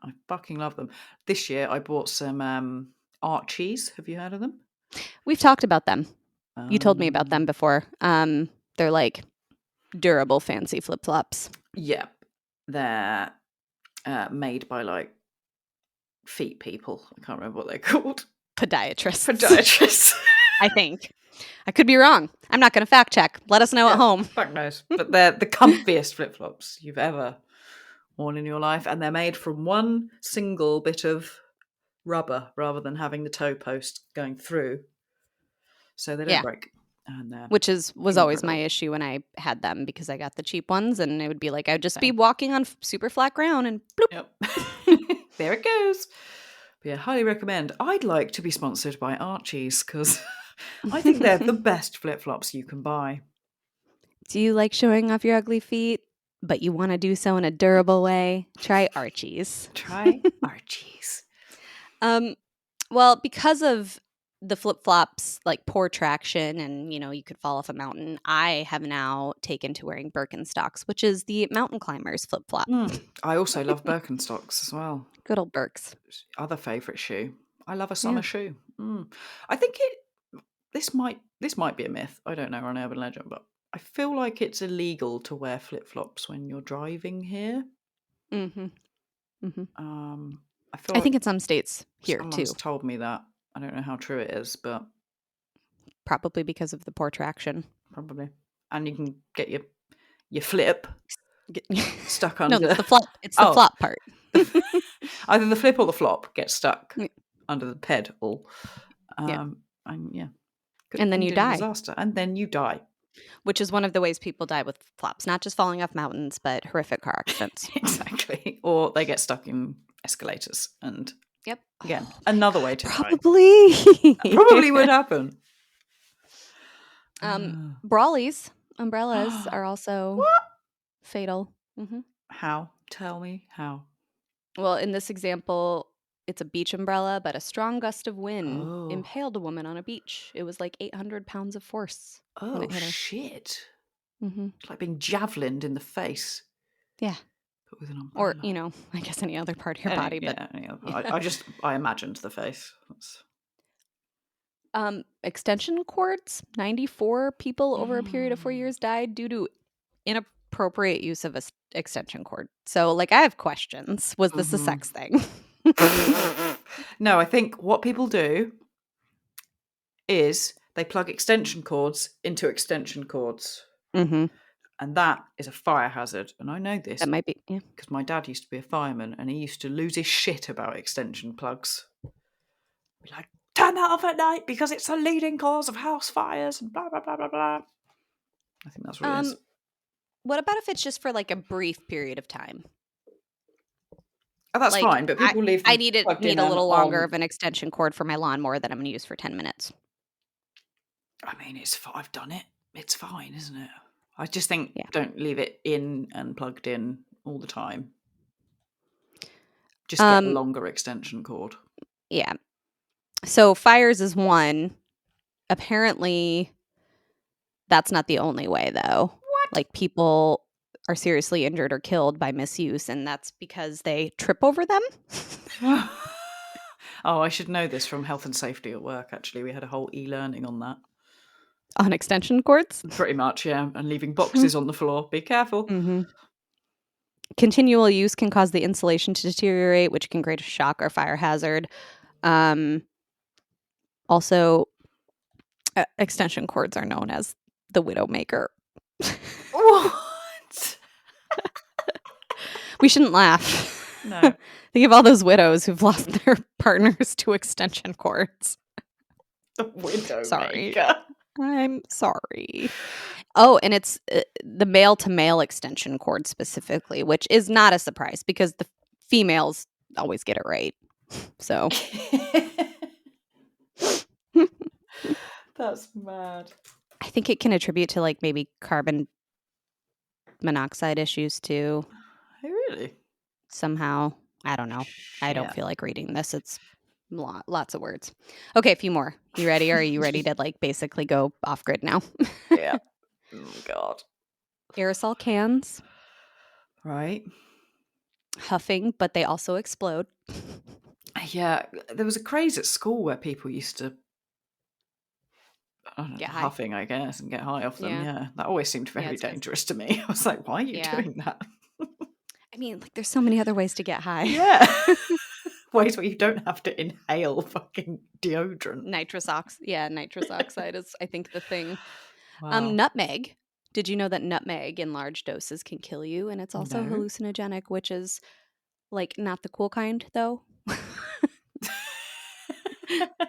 I fucking love them. This year I bought some Archies. Have you heard of them? We've talked about them. You told me about them before. They're like durable, fancy flip-flops. Yeah. They're made by like feet people. I can't remember what they're called. Podiatrists. I think. I could be wrong. I'm not going to fact check. Let us know at home. Fuck knows. But they're the comfiest flip-flops you've ever worn in your life. And they're made from one single bit of rubber rather than having the toe post going through. So they don't break. And which was always my issue when I had them, because I got the cheap ones and it would be like I'd just be walking on super flat ground and bloop. Yep. There it goes. But yeah, highly recommend. I'd like to be sponsored by Archies because I think they're the best flip-flops you can buy. Do you like showing off your ugly feet, but you want to do so in a durable way? Try Archies. Try Archies. Well, because of the flip-flops, like, poor traction and, you could fall off a mountain, I have now taken to wearing Birkenstocks, which is the mountain climber's flip-flop. I also love Birkenstocks as well. Good old Birks. Other favourite shoe. I love a Yeah. summer shoe. I think this might be a myth. I don't know, or an urban legend, but I feel like it's illegal to wear flip-flops when you're driving here. Mhm. Mhm. I feel I like think in some states here someone's too, told me that. I don't know how true it is, but probably because of the poor traction. probably. And you can get your flip stuck under. No, it's the flop. It's the Oh, flop part. either the flip or the flop gets stuck Yeah. under the pedal. Yeah. And yeah, could And then you end in a die, disaster, and then you die. which is one of the ways people die with flops, not just falling off mountains, but horrific car accidents. Exactly. Or they get stuck in escalators, and Yep. again, Oh my another God, way to die. probably. That probably would happen. Brawlies, umbrellas are also What? fatal. Mhm. How? Tell me how. Well, in this example, it's a beach umbrella, but a strong gust of wind Oh. impaled a woman on a beach. It was like 800 pounds of force when Oh it hit her. shit. Mhm. It's like being javelined in the face, Yeah. but with an Or, umbrella. I guess any other part of your body, but Any other yeah. part. I imagined the face. That's... Extension cords, 94 people over a period of 4 years died due to inappropriate use of a extension cord. So, like, I have questions. Was this a sex thing? No, I think what people do is they plug extension cords into extension cords. Mhm. And that is a fire hazard. And I know this That might be, yeah. because my dad used to be a fireman and he used to lose his shit about extension plugs. Be like, turn that off at night because it's the leading cause of house fires and blah, blah, blah, blah, blah. I think that's what it is. What about if it's just for like a brief period of time? Oh, that's Like, fine, but people leave them need plugged need in a and little longer on. of an extension cord for my lawnmower that I'm going to use for 10 minutes. I mean, I've done it. It's fine, isn't it? I just think Yeah. don't leave it in and plugged in all the time. Just get a longer extension cord. Yeah. So fires is one. Apparently, that's not the only way, though. What? Like, people are seriously injured or killed by misuse, and that's because they trip over them. Oh, I should know this from health and safety at work, actually. We had a whole e-learning on that. On extension cords? Pretty much, yeah. And leaving boxes on the floor. Be careful. Mm-hmm. Continual use can cause the insulation to deteriorate, which can create a shock or fire hazard. Also, extension cords are known as the widowmaker. What? We shouldn't laugh. No. Think of all those widows who've lost their partners to extension cords. The widowmaker. Sorry. I'm sorry. Oh, and it's the male-to-male extension cord specifically, which is not a surprise because the females always get it right. So That's mad. I think it can attribute to like maybe carbon monoxide issues too. Oh, really? Somehow. I don't know. I don't Shit. feel like reading this. It's lots of words. Okay, a few more. You ready? Or are you ready to like basically go off grid now? Yeah. Oh, God. Aerosol cans, Right. huffing, but they also explode. Yeah. There was a craze at school where people used to Get high. huffing, I guess, and get high off them. Yeah. Yeah. That always seemed very it's 'cause- dangerous to me. I was like, why are you Yeah. doing that? I mean, like, there's so many other ways to get high. Yeah. Ways where you don't have to inhale fucking deodorant. Nitrous oxide is, I think, the thing. Wow. Nutmeg. Did you know that nutmeg in large doses can kill you? And it's also No. hallucinogenic, which is like not the cool kind, though.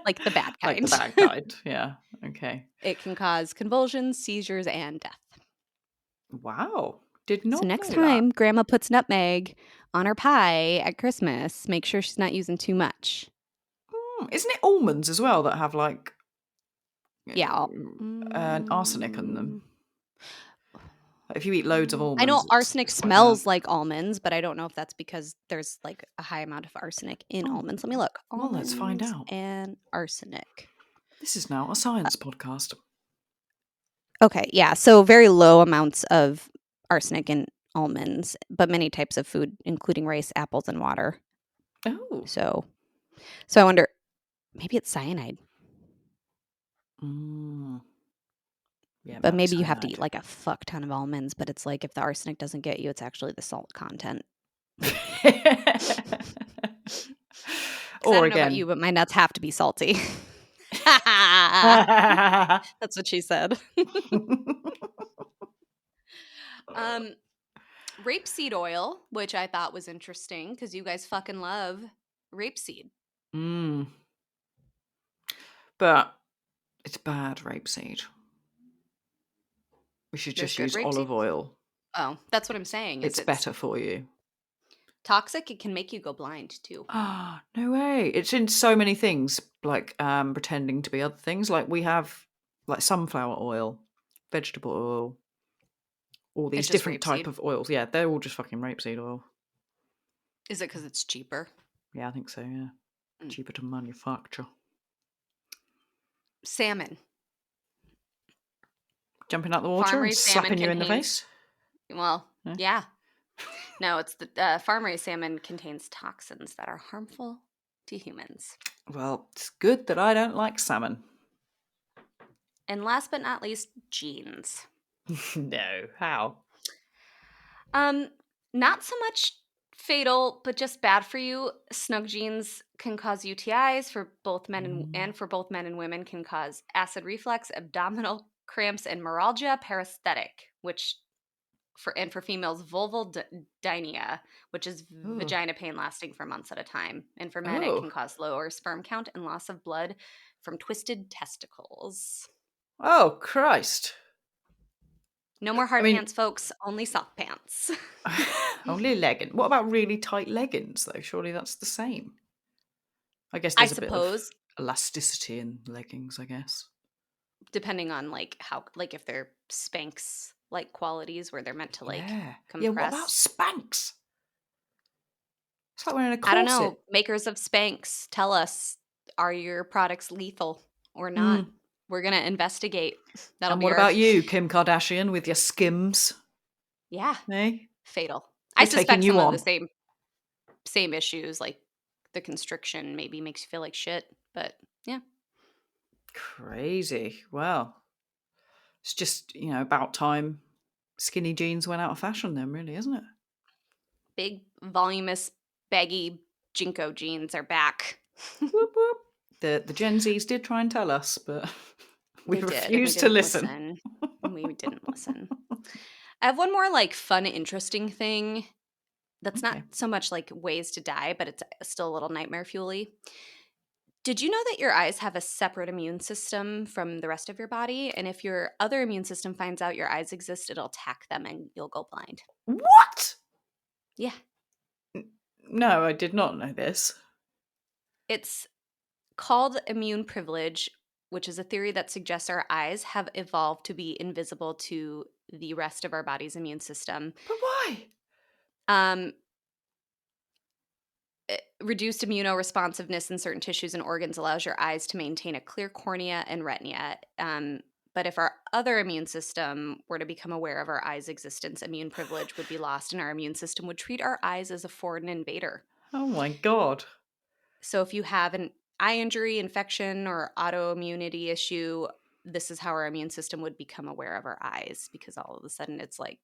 Like the bad kind. Like the bad kind. Yeah. Okay. It can cause convulsions, seizures, and death. Wow. Did not So next know time Grandma puts nutmeg on her pie at Christmas, make sure she's not using too much. that. Isn't it almonds as well that have like Yeah. arsenic in them? If you eat loads of almonds, I know it's arsenic quite smells bad. like almonds, but I don't know if that's because there's like a high amount of arsenic in Oh, almonds. Let me look. well, let's find Almonds out. and arsenic. This is now a science podcast. Okay, yeah. So very low amounts of arsenic in almonds, but many types of food, including rice, apples, and water. Oh. So I wonder, maybe it's cyanide, Mm. Yeah, it but might be maybe you have to cyanide. eat like a fuck ton of almonds. But it's like if the arsenic doesn't get you, it's actually the salt content. Because I Or don't know about again. you, but my nuts have to be salty. That's what she said. um, Rapeseed oil, which I thought was interesting because you guys fucking love rapeseed. Mm. But it's bad rapeseed. We should There's just good use rapeseed. olive oil. Oh, that's what I'm saying. It's better for you. Toxic. It can make you go blind too. Ah, no way. It's in so many things, like pretending to be other things. Like we have like sunflower oil, vegetable oil, all these It's just different type rapeseed. of oils. Yeah, they're all just fucking rapeseed oil. Is it because it's cheaper? Yeah, I think so, yeah. Cheaper to manufacture. Salmon. Jumping out the water and Farm-raised salmon slapping you in the contains. face? Well, No? yeah. No, it's the farm-raised salmon contains toxins that are harmful to humans. Well, it's good that I don't like salmon. And last but not least, jeans. No, how? Not so much fatal, but just bad for you. Snug jeans can cause UTIs for both men and for both men and women can cause acid reflux, abdominal cramps, and neuralgia, paresthetic, which for females, vulvodynia, which is Ooh. vagina pain lasting for months at a time, and for men, it Oh. can cause lower sperm count and loss of blood from twisted testicles. Oh, Christ. No more hard I mean, pants, folks. Only soft pants. only legging. What about really tight leggings, though? Surely that's the same. I guess I there's a bit of suppose, elasticity in leggings, I guess. depending on like if they're Spanx like qualities where they're meant to like Yeah. Yeah, what about compress. Spanx? It's like wearing a I don't corset. know. Makers of Spanx, tell us, are your products lethal or not? Mm. We're gonna investigate. That'll And be what our about you, Kim Kardashian, with your Skims? yeah. Eh? Fatal. I We're taking suspect you some of the on. same issues, like the constriction maybe makes you feel like shit, but yeah. Crazy. Well, it's just, about time skinny jeans went out of fashion then, really, isn't it? Big, voluminous, baggy Jinko jeans are back. Whoop, whoop. The Gen Zs did try and tell us, but we They did, and we refused to didn't listen. listen. We didn't listen. I have one more like fun, interesting thing that's not Okay. so much like ways to die, but it's still a little nightmare fuely. Did you know that your eyes have a separate immune system from the rest of your body? And if your other immune system finds out your eyes exist, it'll attack them and you'll go blind. What? Yeah. No, I did not know this. It's called immune privilege, which is a theory that suggests our eyes have evolved to be invisible to the rest of our body's immune system. But why? Um, Reduced immunoresponsiveness in certain tissues and organs allows your eyes to maintain a clear cornea and retina. But if our other immune system were to become aware of our eyes' existence, immune privilege would be lost, and our immune system would treat our eyes as a foreign invader. Oh my God. So if you have an eye injury, infection, or autoimmunity issue, this is how our immune system would become aware of our eyes, because all of a sudden it's like,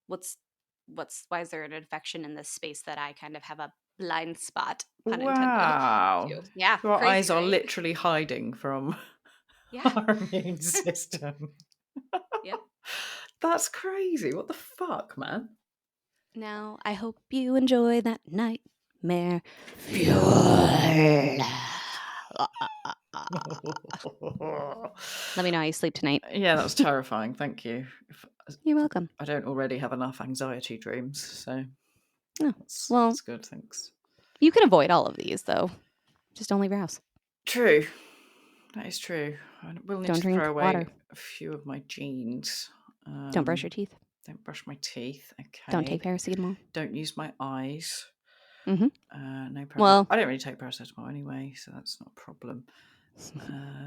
why is there an infection in this space that I kind of have a blind spot, pun intended, Wow. to? Yeah, So our crazy, eyes are right? literally hiding from Yeah. our immune system. Yep. That's crazy. What the fuck, man? Now, I hope you enjoy that nightmare fuel. Let me know how you sleep tonight. Yeah, that was terrifying. Thank you. You're welcome. I don't already have enough anxiety dreams, so No. that's Well, good. Thanks. you can avoid all of these, though. Just don't leave your house. True. That is true. I will need Don't to drink throw away water. a few of my jeans. Don't brush your teeth. Don't brush my teeth. Okay. Don't take paracetamol. Don't use my eyes. Mm-hmm. No paracetamol. Well, I don't really take paracetamol anyway, so that's not a problem.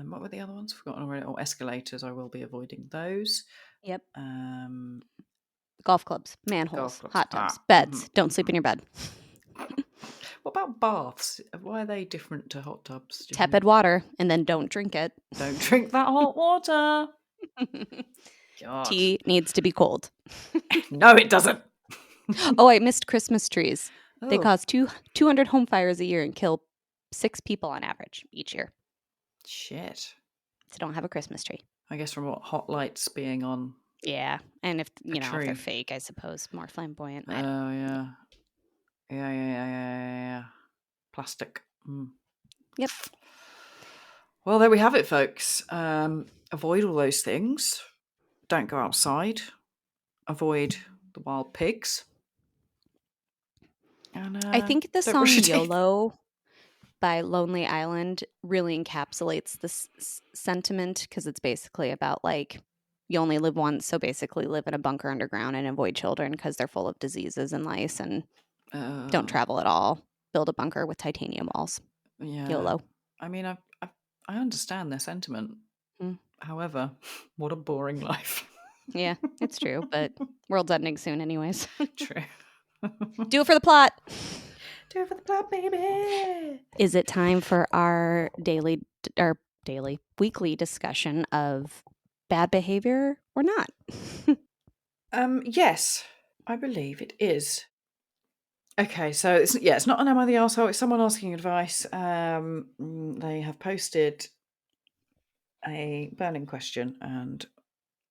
What were the other ones? Forgotten already. Oh, escalators. I will be avoiding those. yep. Um, Golf clubs, golf manholes, clubs. hot tubs, beds. Don't sleep in your bed. What about baths? Why are they different to hot tubs? Do you think? Tepid water, and then don't drink it. Don't drink that hot water. God. Tea needs to be cold. No, it doesn't. Oh, I missed Christmas trees. They Oh, cause 200 home fires a year and kill 6 people on average each year. shit. So don't have a Christmas tree. I guess from what hot lights being on. Yeah, and if if tree. they're fake, I suppose more flamboyant. Oh, I don't know. yeah. Yeah. Plastic. Yep. Well, there we have it, folks. Avoid all those things. Don't go outside. Avoid the wild pigs. And I think the don't song brush your teeth. YOLO by Lonely Island really encapsulates this sentiment because it's basically about like you only live once, so basically live in a bunker underground and avoid children because they're full of diseases and lice, and don't travel at all. Build a bunker with titanium walls. Yeah. YOLO. I mean, I understand their sentiment. Mm. However, what a boring life. Yeah, it's true, but world's ending soon anyways. True. Do it for the plot. Do it for the plot, baby. Is it time for our weekly discussion of bad behavior or not? Yes, I believe it is. Okay, so it's not an Am I the Arsehole, it's someone asking advice. They have posted a burning question and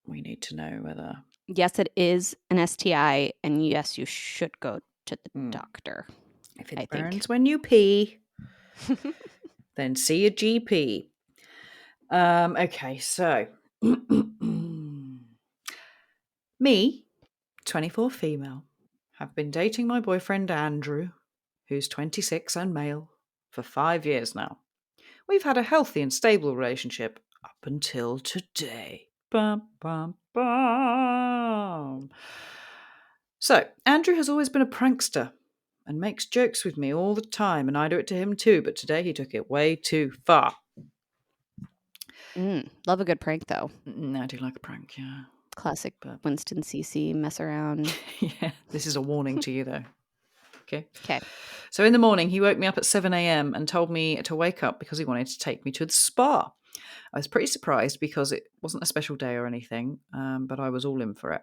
we need to know whether... Yes, it is an STI, and yes, you should go to the doctor. If it I burns think. when you pee, then see a GP. Okay, so me, 24 female, have been dating my boyfriend Andrew, who's 26 and male, for 5 years now. We've had a healthy and stable relationship up until today. Bum, bum, bum. So, Andrew has always been a prankster and makes jokes with me all the time, and I do it to him too, but today he took it way too far. Love a good prank, though. I do like a prank, yeah. Classic Winston CC mess around. Yeah, this is a warning to you, though. Okay. Okay. So in the morning, he woke me up at 7 a.m. and told me to wake up because he wanted to take me to the spa. I was pretty surprised because it wasn't a special day or anything, but I was all in for it.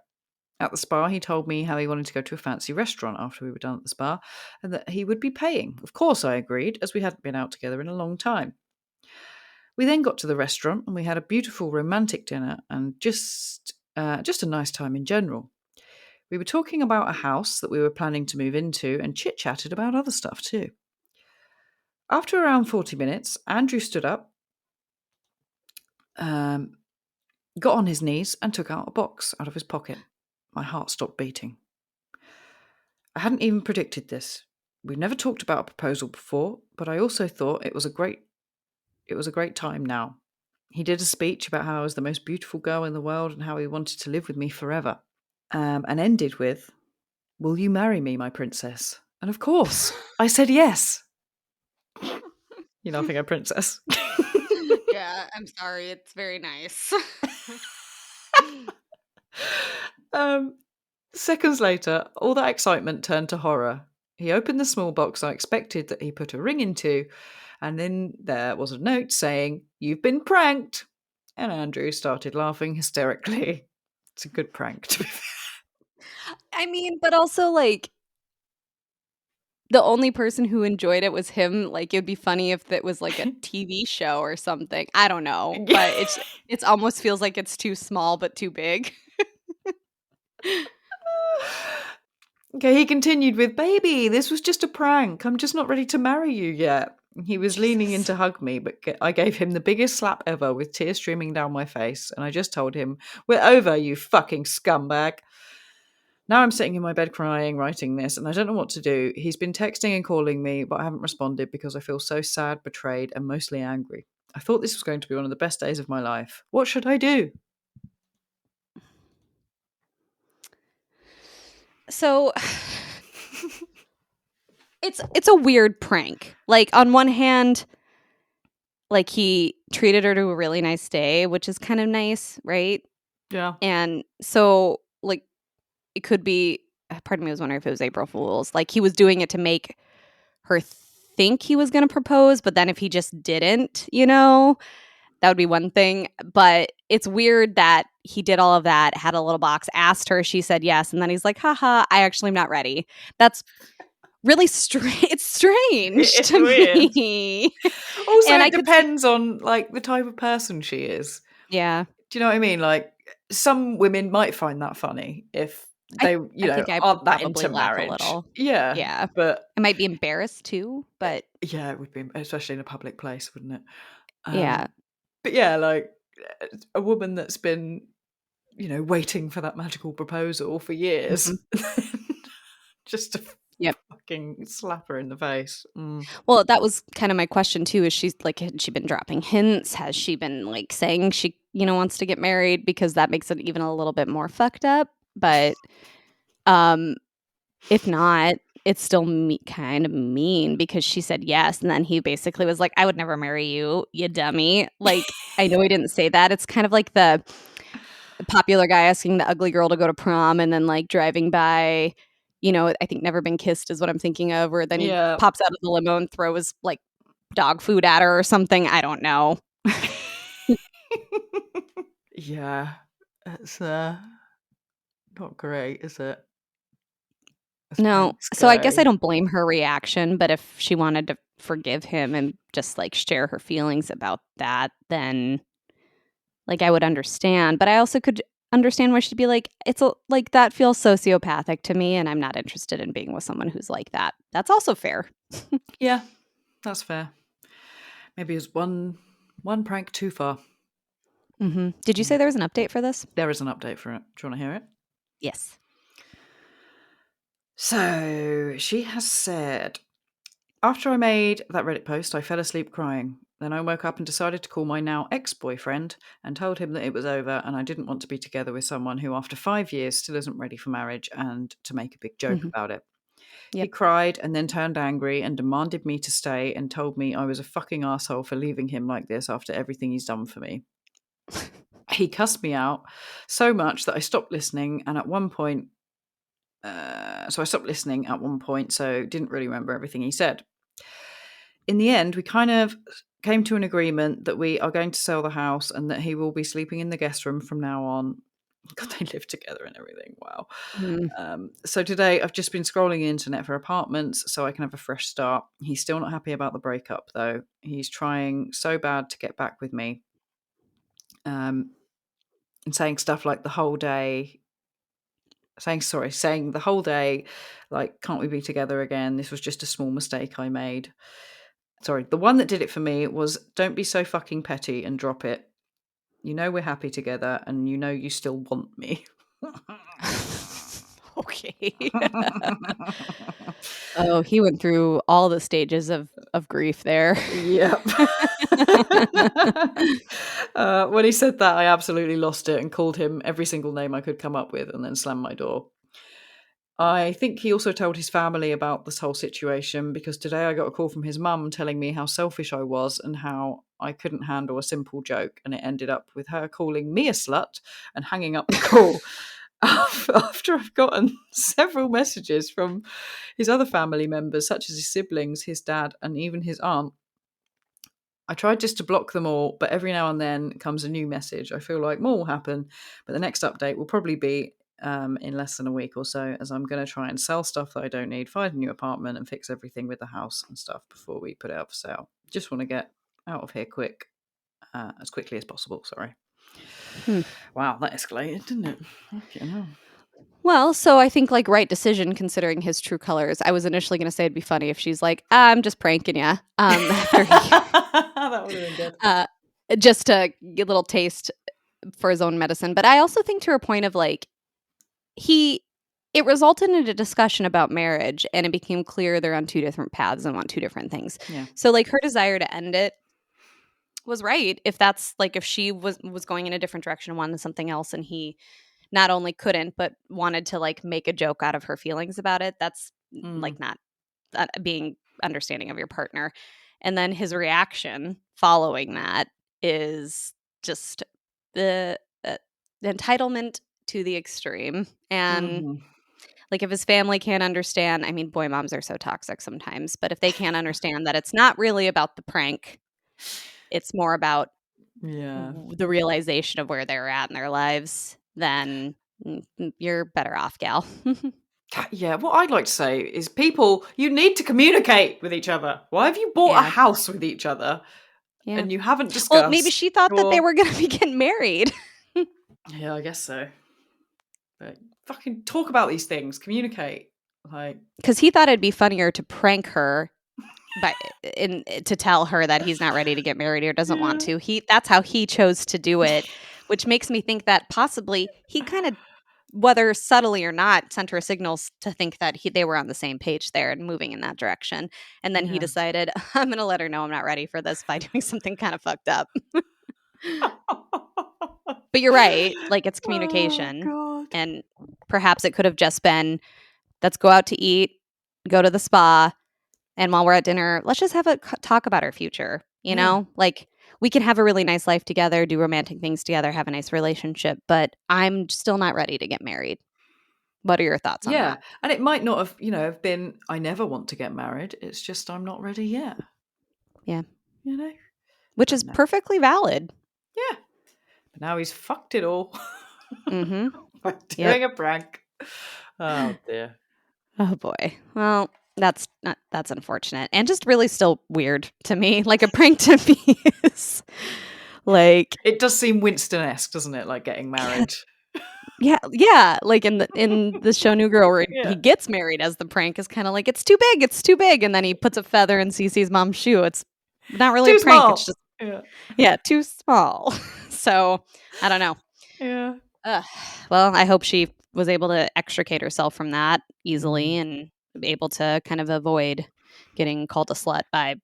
At the spa, he told me how he wanted to go to a fancy restaurant after we were done at the spa and that he would be paying. Of course, I agreed, as we hadn't been out together in a long time. We then got to the restaurant and we had a beautiful romantic dinner and just a nice time in general. We were talking about a house that we were planning to move into and chit-chatted about other stuff too. After around 40 minutes, Andrew stood up, got on his knees and took out a box out of his pocket. My heart stopped beating. I hadn't even predicted this. We'd never talked about a proposal before, but I also thought it was a great time now. He did a speech about how I was the most beautiful girl in the world and how he wanted to live with me forever. And ended with, "Will you marry me, my princess?" And of course, I said yes. You're laughing at princess. Yeah, I'm sorry. It's very nice. Seconds later, all that excitement turned to horror. He opened the small box I expected that he put a ring into, and then there was a note saying, "You've been pranked." And Andrew started laughing hysterically. It's a good prank, to be fair. I mean, but also, like, the only person who enjoyed it was him. Like, it'd be funny if it was like a TV show or something. I don't know, but it's almost feels like it's too small but too big. Okay, he continued with, "Baby, this was just a prank. I'm just not ready to marry you yet." He was leaning in to hug me, but I gave him the biggest slap ever with tears streaming down my face, and I just told him, "We're over, you fucking scumbag." Now I'm sitting in my bed crying, writing this, and I don't know what to do. He's been texting and calling me, but I haven't responded because I feel so sad, betrayed, and mostly angry. I thought this was going to be one of the best days of my life. What should I do? So it's a weird prank. Like, on one hand, like, he treated her to a really nice day, which is kind of nice, right? Yeah. And so, like, it could be pardon me, I was wondering if it was April Fools. Like, he was doing it to make her think he was gonna propose, but then if he just didn't, that would be one thing. But it's weird that he did all of that, had a little box, asked her, she said yes, and then he's like, "Haha, I actually am not ready." That's really strange. It's strange It's to weird. me. Also, And I it could see depends on like the type of person she is. yeah. Do you know what I mean? Like some women might find that funny if I they, I think I would aren't that probably into laugh a marriage. little. Yeah, Yeah. but I might be embarrassed too, but yeah, it would be, especially in a public place, wouldn't it? yeah. But yeah, like a woman that's been, waiting for that magical proposal for years, Mhm. just to Yep. fucking slap her in the face. Mm. Well, that was kind of my question too. Is she's like, had she been dropping hints? Has she been like saying she, wants to get married? Because that makes it even a little bit more fucked up. But um, if not, it's still kind of mean because she said yes, and then he basically was like, "I would never marry you, you dummy." Like, I know he didn't say that. It's kind of like the popular guy asking the ugly girl to go to prom and then, like, driving by, I think Never Been Kissed is what I'm thinking of, where then he Yeah. pops out of the limo and throws, like, dog food at her or something. I don't know. Yeah. It's not great, is it? As No. pranks So I guess I go. don't blame her reaction, but if she wanted to forgive him and just, like, share her feelings about that, then, like, I would understand. But I also could understand why she'd be like, "It's a like, that feels sociopathic to me, and I'm not interested in being with someone who's like that." That's also fair. Yeah, that's fair. Maybe it's one prank too far. Mhm. Did you say Mm. there was an update for this? There is an update for it. Do you want to hear it? Yes. So she has said, after I made that Reddit post, I fell asleep crying. Then I woke up and decided to call my now ex-boyfriend and told him that it was over and I didn't want to be together with someone who, after 5 years, still isn't ready for marriage and to make a big joke Mhm. about it. He Yep. cried and then turned angry and demanded me to stay and told me I was a fucking asshole for leaving him like this after everything he's done for me. He cussed me out so much that I stopped listening, and at one point, so I stopped listening at one point, so didn't really remember everything he said. In the end, we kind of came to an agreement that we are going to sell the house and that he will be sleeping in the guest room from now on. God, they live together and everything. Wow. Mm. So today I've just been scrolling the internet for apartments so I can have a fresh start. He's still not happy about the breakup, though. He's trying so bad to get back with me, and saying stuff like saying the whole day, like, can't we be together again? This was just a small mistake I made. Sorry, the one that did it for me was, don't be so fucking petty and drop it. You know we're happy together and you know you still want me. Okay. Oh, he went through all the stages of grief there. Yep. When he said that, I absolutely lost it and called him every single name I could come up with and then slammed my door. I think he also told his family about this whole situation because today I got a call from his mum telling me how selfish I was and how I couldn't handle a simple joke, and it ended up with her calling me a slut and hanging up the call. After I've gotten several messages from his other family members, such as his siblings, his dad, and even his aunt. I tried just to block them all, but every now and then comes a new message. I feel like more will happen, but the next update will probably be in less than a week or so, as I'm going to try and sell stuff that I don't need, find a new apartment, and fix everything with the house and stuff before we put it up for sale. Just want to get out of here as quickly as possible. Sorry. Hmm. Wow, that escalated, didn't it? Okay, no. Well, so I think, like, right decision considering his true colors. I was initially gonna say it'd be funny if she's like, "I'm just pranking ya," after he That would have been good. uh, just to get a little taste for his own medicine. But I also think to her point of, like, he it resulted in a discussion about marriage, and it became clear they're on 2 different paths and want 2 different things. Yeah. So, like, her desire to end it was right. If that's like, if she was going in a different direction and wanted something else, and he not only couldn't, but wanted to like make a joke out of her feelings about it. That's like not being understanding of your partner. And then his reaction following that is just the entitlement to the extreme. And like if his family can't understand, I mean, boy moms are so toxic sometimes, but if they can't understand that it's not really about the prank, it's more about the realization of where they're at in their lives, then you're better off, gal. Yeah, what I'd like to say is people, you need to communicate with each other. Why have you bought a Yeah. house with each other Yeah. and you haven't discussed Well, maybe she thought that they were going to be getting married. Yeah, I guess so. But fucking talk about these things, communicate. Like, because he thought it'd be funnier to prank her to tell her that he's not ready to get married or doesn't want to. That's how he chose to do it, which makes me think that possibly he kind of, whether subtly or not, sent her signals to think that they were on the same page there and moving in that direction. And then he decided, I'm going to let her know I'm not ready for this by doing something kind of fucked up. But you're right. Like, it's communication. God. And perhaps it could have just been, let's go out to eat, go to the spa. And while we're at dinner, let's just have a talk about our future. You know, like we can have a really nice life together, do romantic things together, have a nice relationship, but I'm still not ready to get married. What are your thoughts on that? And it might not have, have been, I never want to get married. It's just, I'm not ready yet. Yeah. But Which is perfectly valid. Yeah. But now he's fucked it all. Mm-hmm. By doing a prank. Oh, dear. Oh, boy. Well, that's unfortunate and just really still weird to me. Like a prank to me is like, it does seem Winston-esque, doesn't it? Like getting married. Yeah. Like in the show New Girl, where he gets married as the prank is kind of like, it's too big, and then he puts a feather in Cece's mom's shoe. It's not really too a prank. Small. It's just too small. So I don't know. Yeah. Well, I hope she was able to extricate herself from that easily and able to kind of avoid getting called a slut by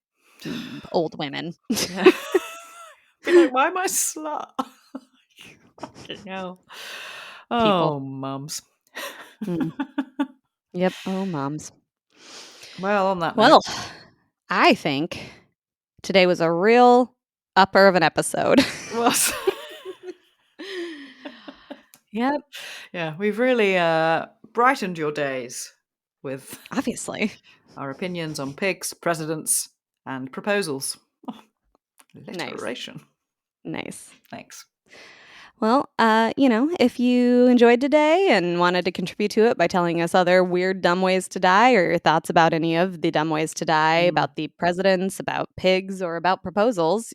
old women. Yeah. Be like, why am I a slut? Fucking hell. Oh, mums. Yep. Oh, moms. Well, on that Well, note. I think today was a real upper of an episode. Was. Yep. Yeah, we've really brightened your days with obviously our opinions on pigs, presidents, and proposals. Oh, alliteration. Nice. Thanks. Well, if you enjoyed today and wanted to contribute to it by telling us other weird, dumb ways to die, or your thoughts about any of the dumb ways to die, about the presidents, about pigs, or about proposals,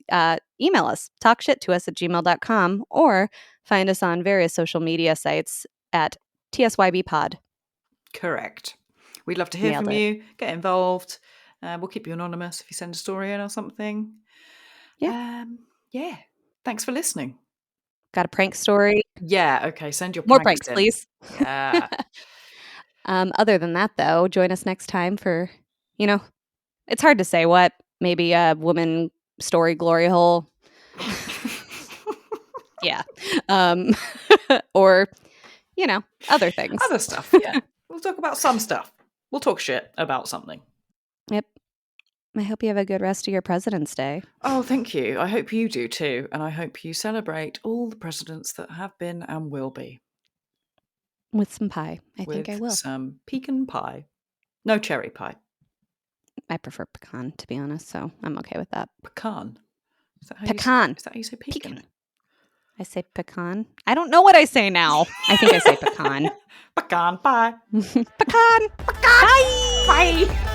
email us, talkshittous@gmail.com, or find us on various social media sites at TSYBpod. Correct. We'd love to hear from you. Get involved. We'll keep you anonymous if you send a story in or something. Yeah. Thanks for listening. Got a prank story? Yeah. Okay. Send your more pranks, please. Yeah. Other than that, though, join us next time for, it's hard to say what. Maybe a woman story glory hole. Yeah. Or, other things. Other stuff. Yeah. We'll talk about some stuff. We'll talk shit about something. Yep. I hope you have a good rest of your President's Day. Oh, thank you. I hope you do too. And I hope you celebrate all the presidents that have been and will be. With some pie. I think I will. Some pecan pie. No cherry pie. I prefer pecan, to be honest, so I'm okay with that. Pecan? Is that how you say pecan? I say pecan. I don't know what I say now. I think I say pecan. Pecan pie. Pecan. Pecan. Bye. Bye.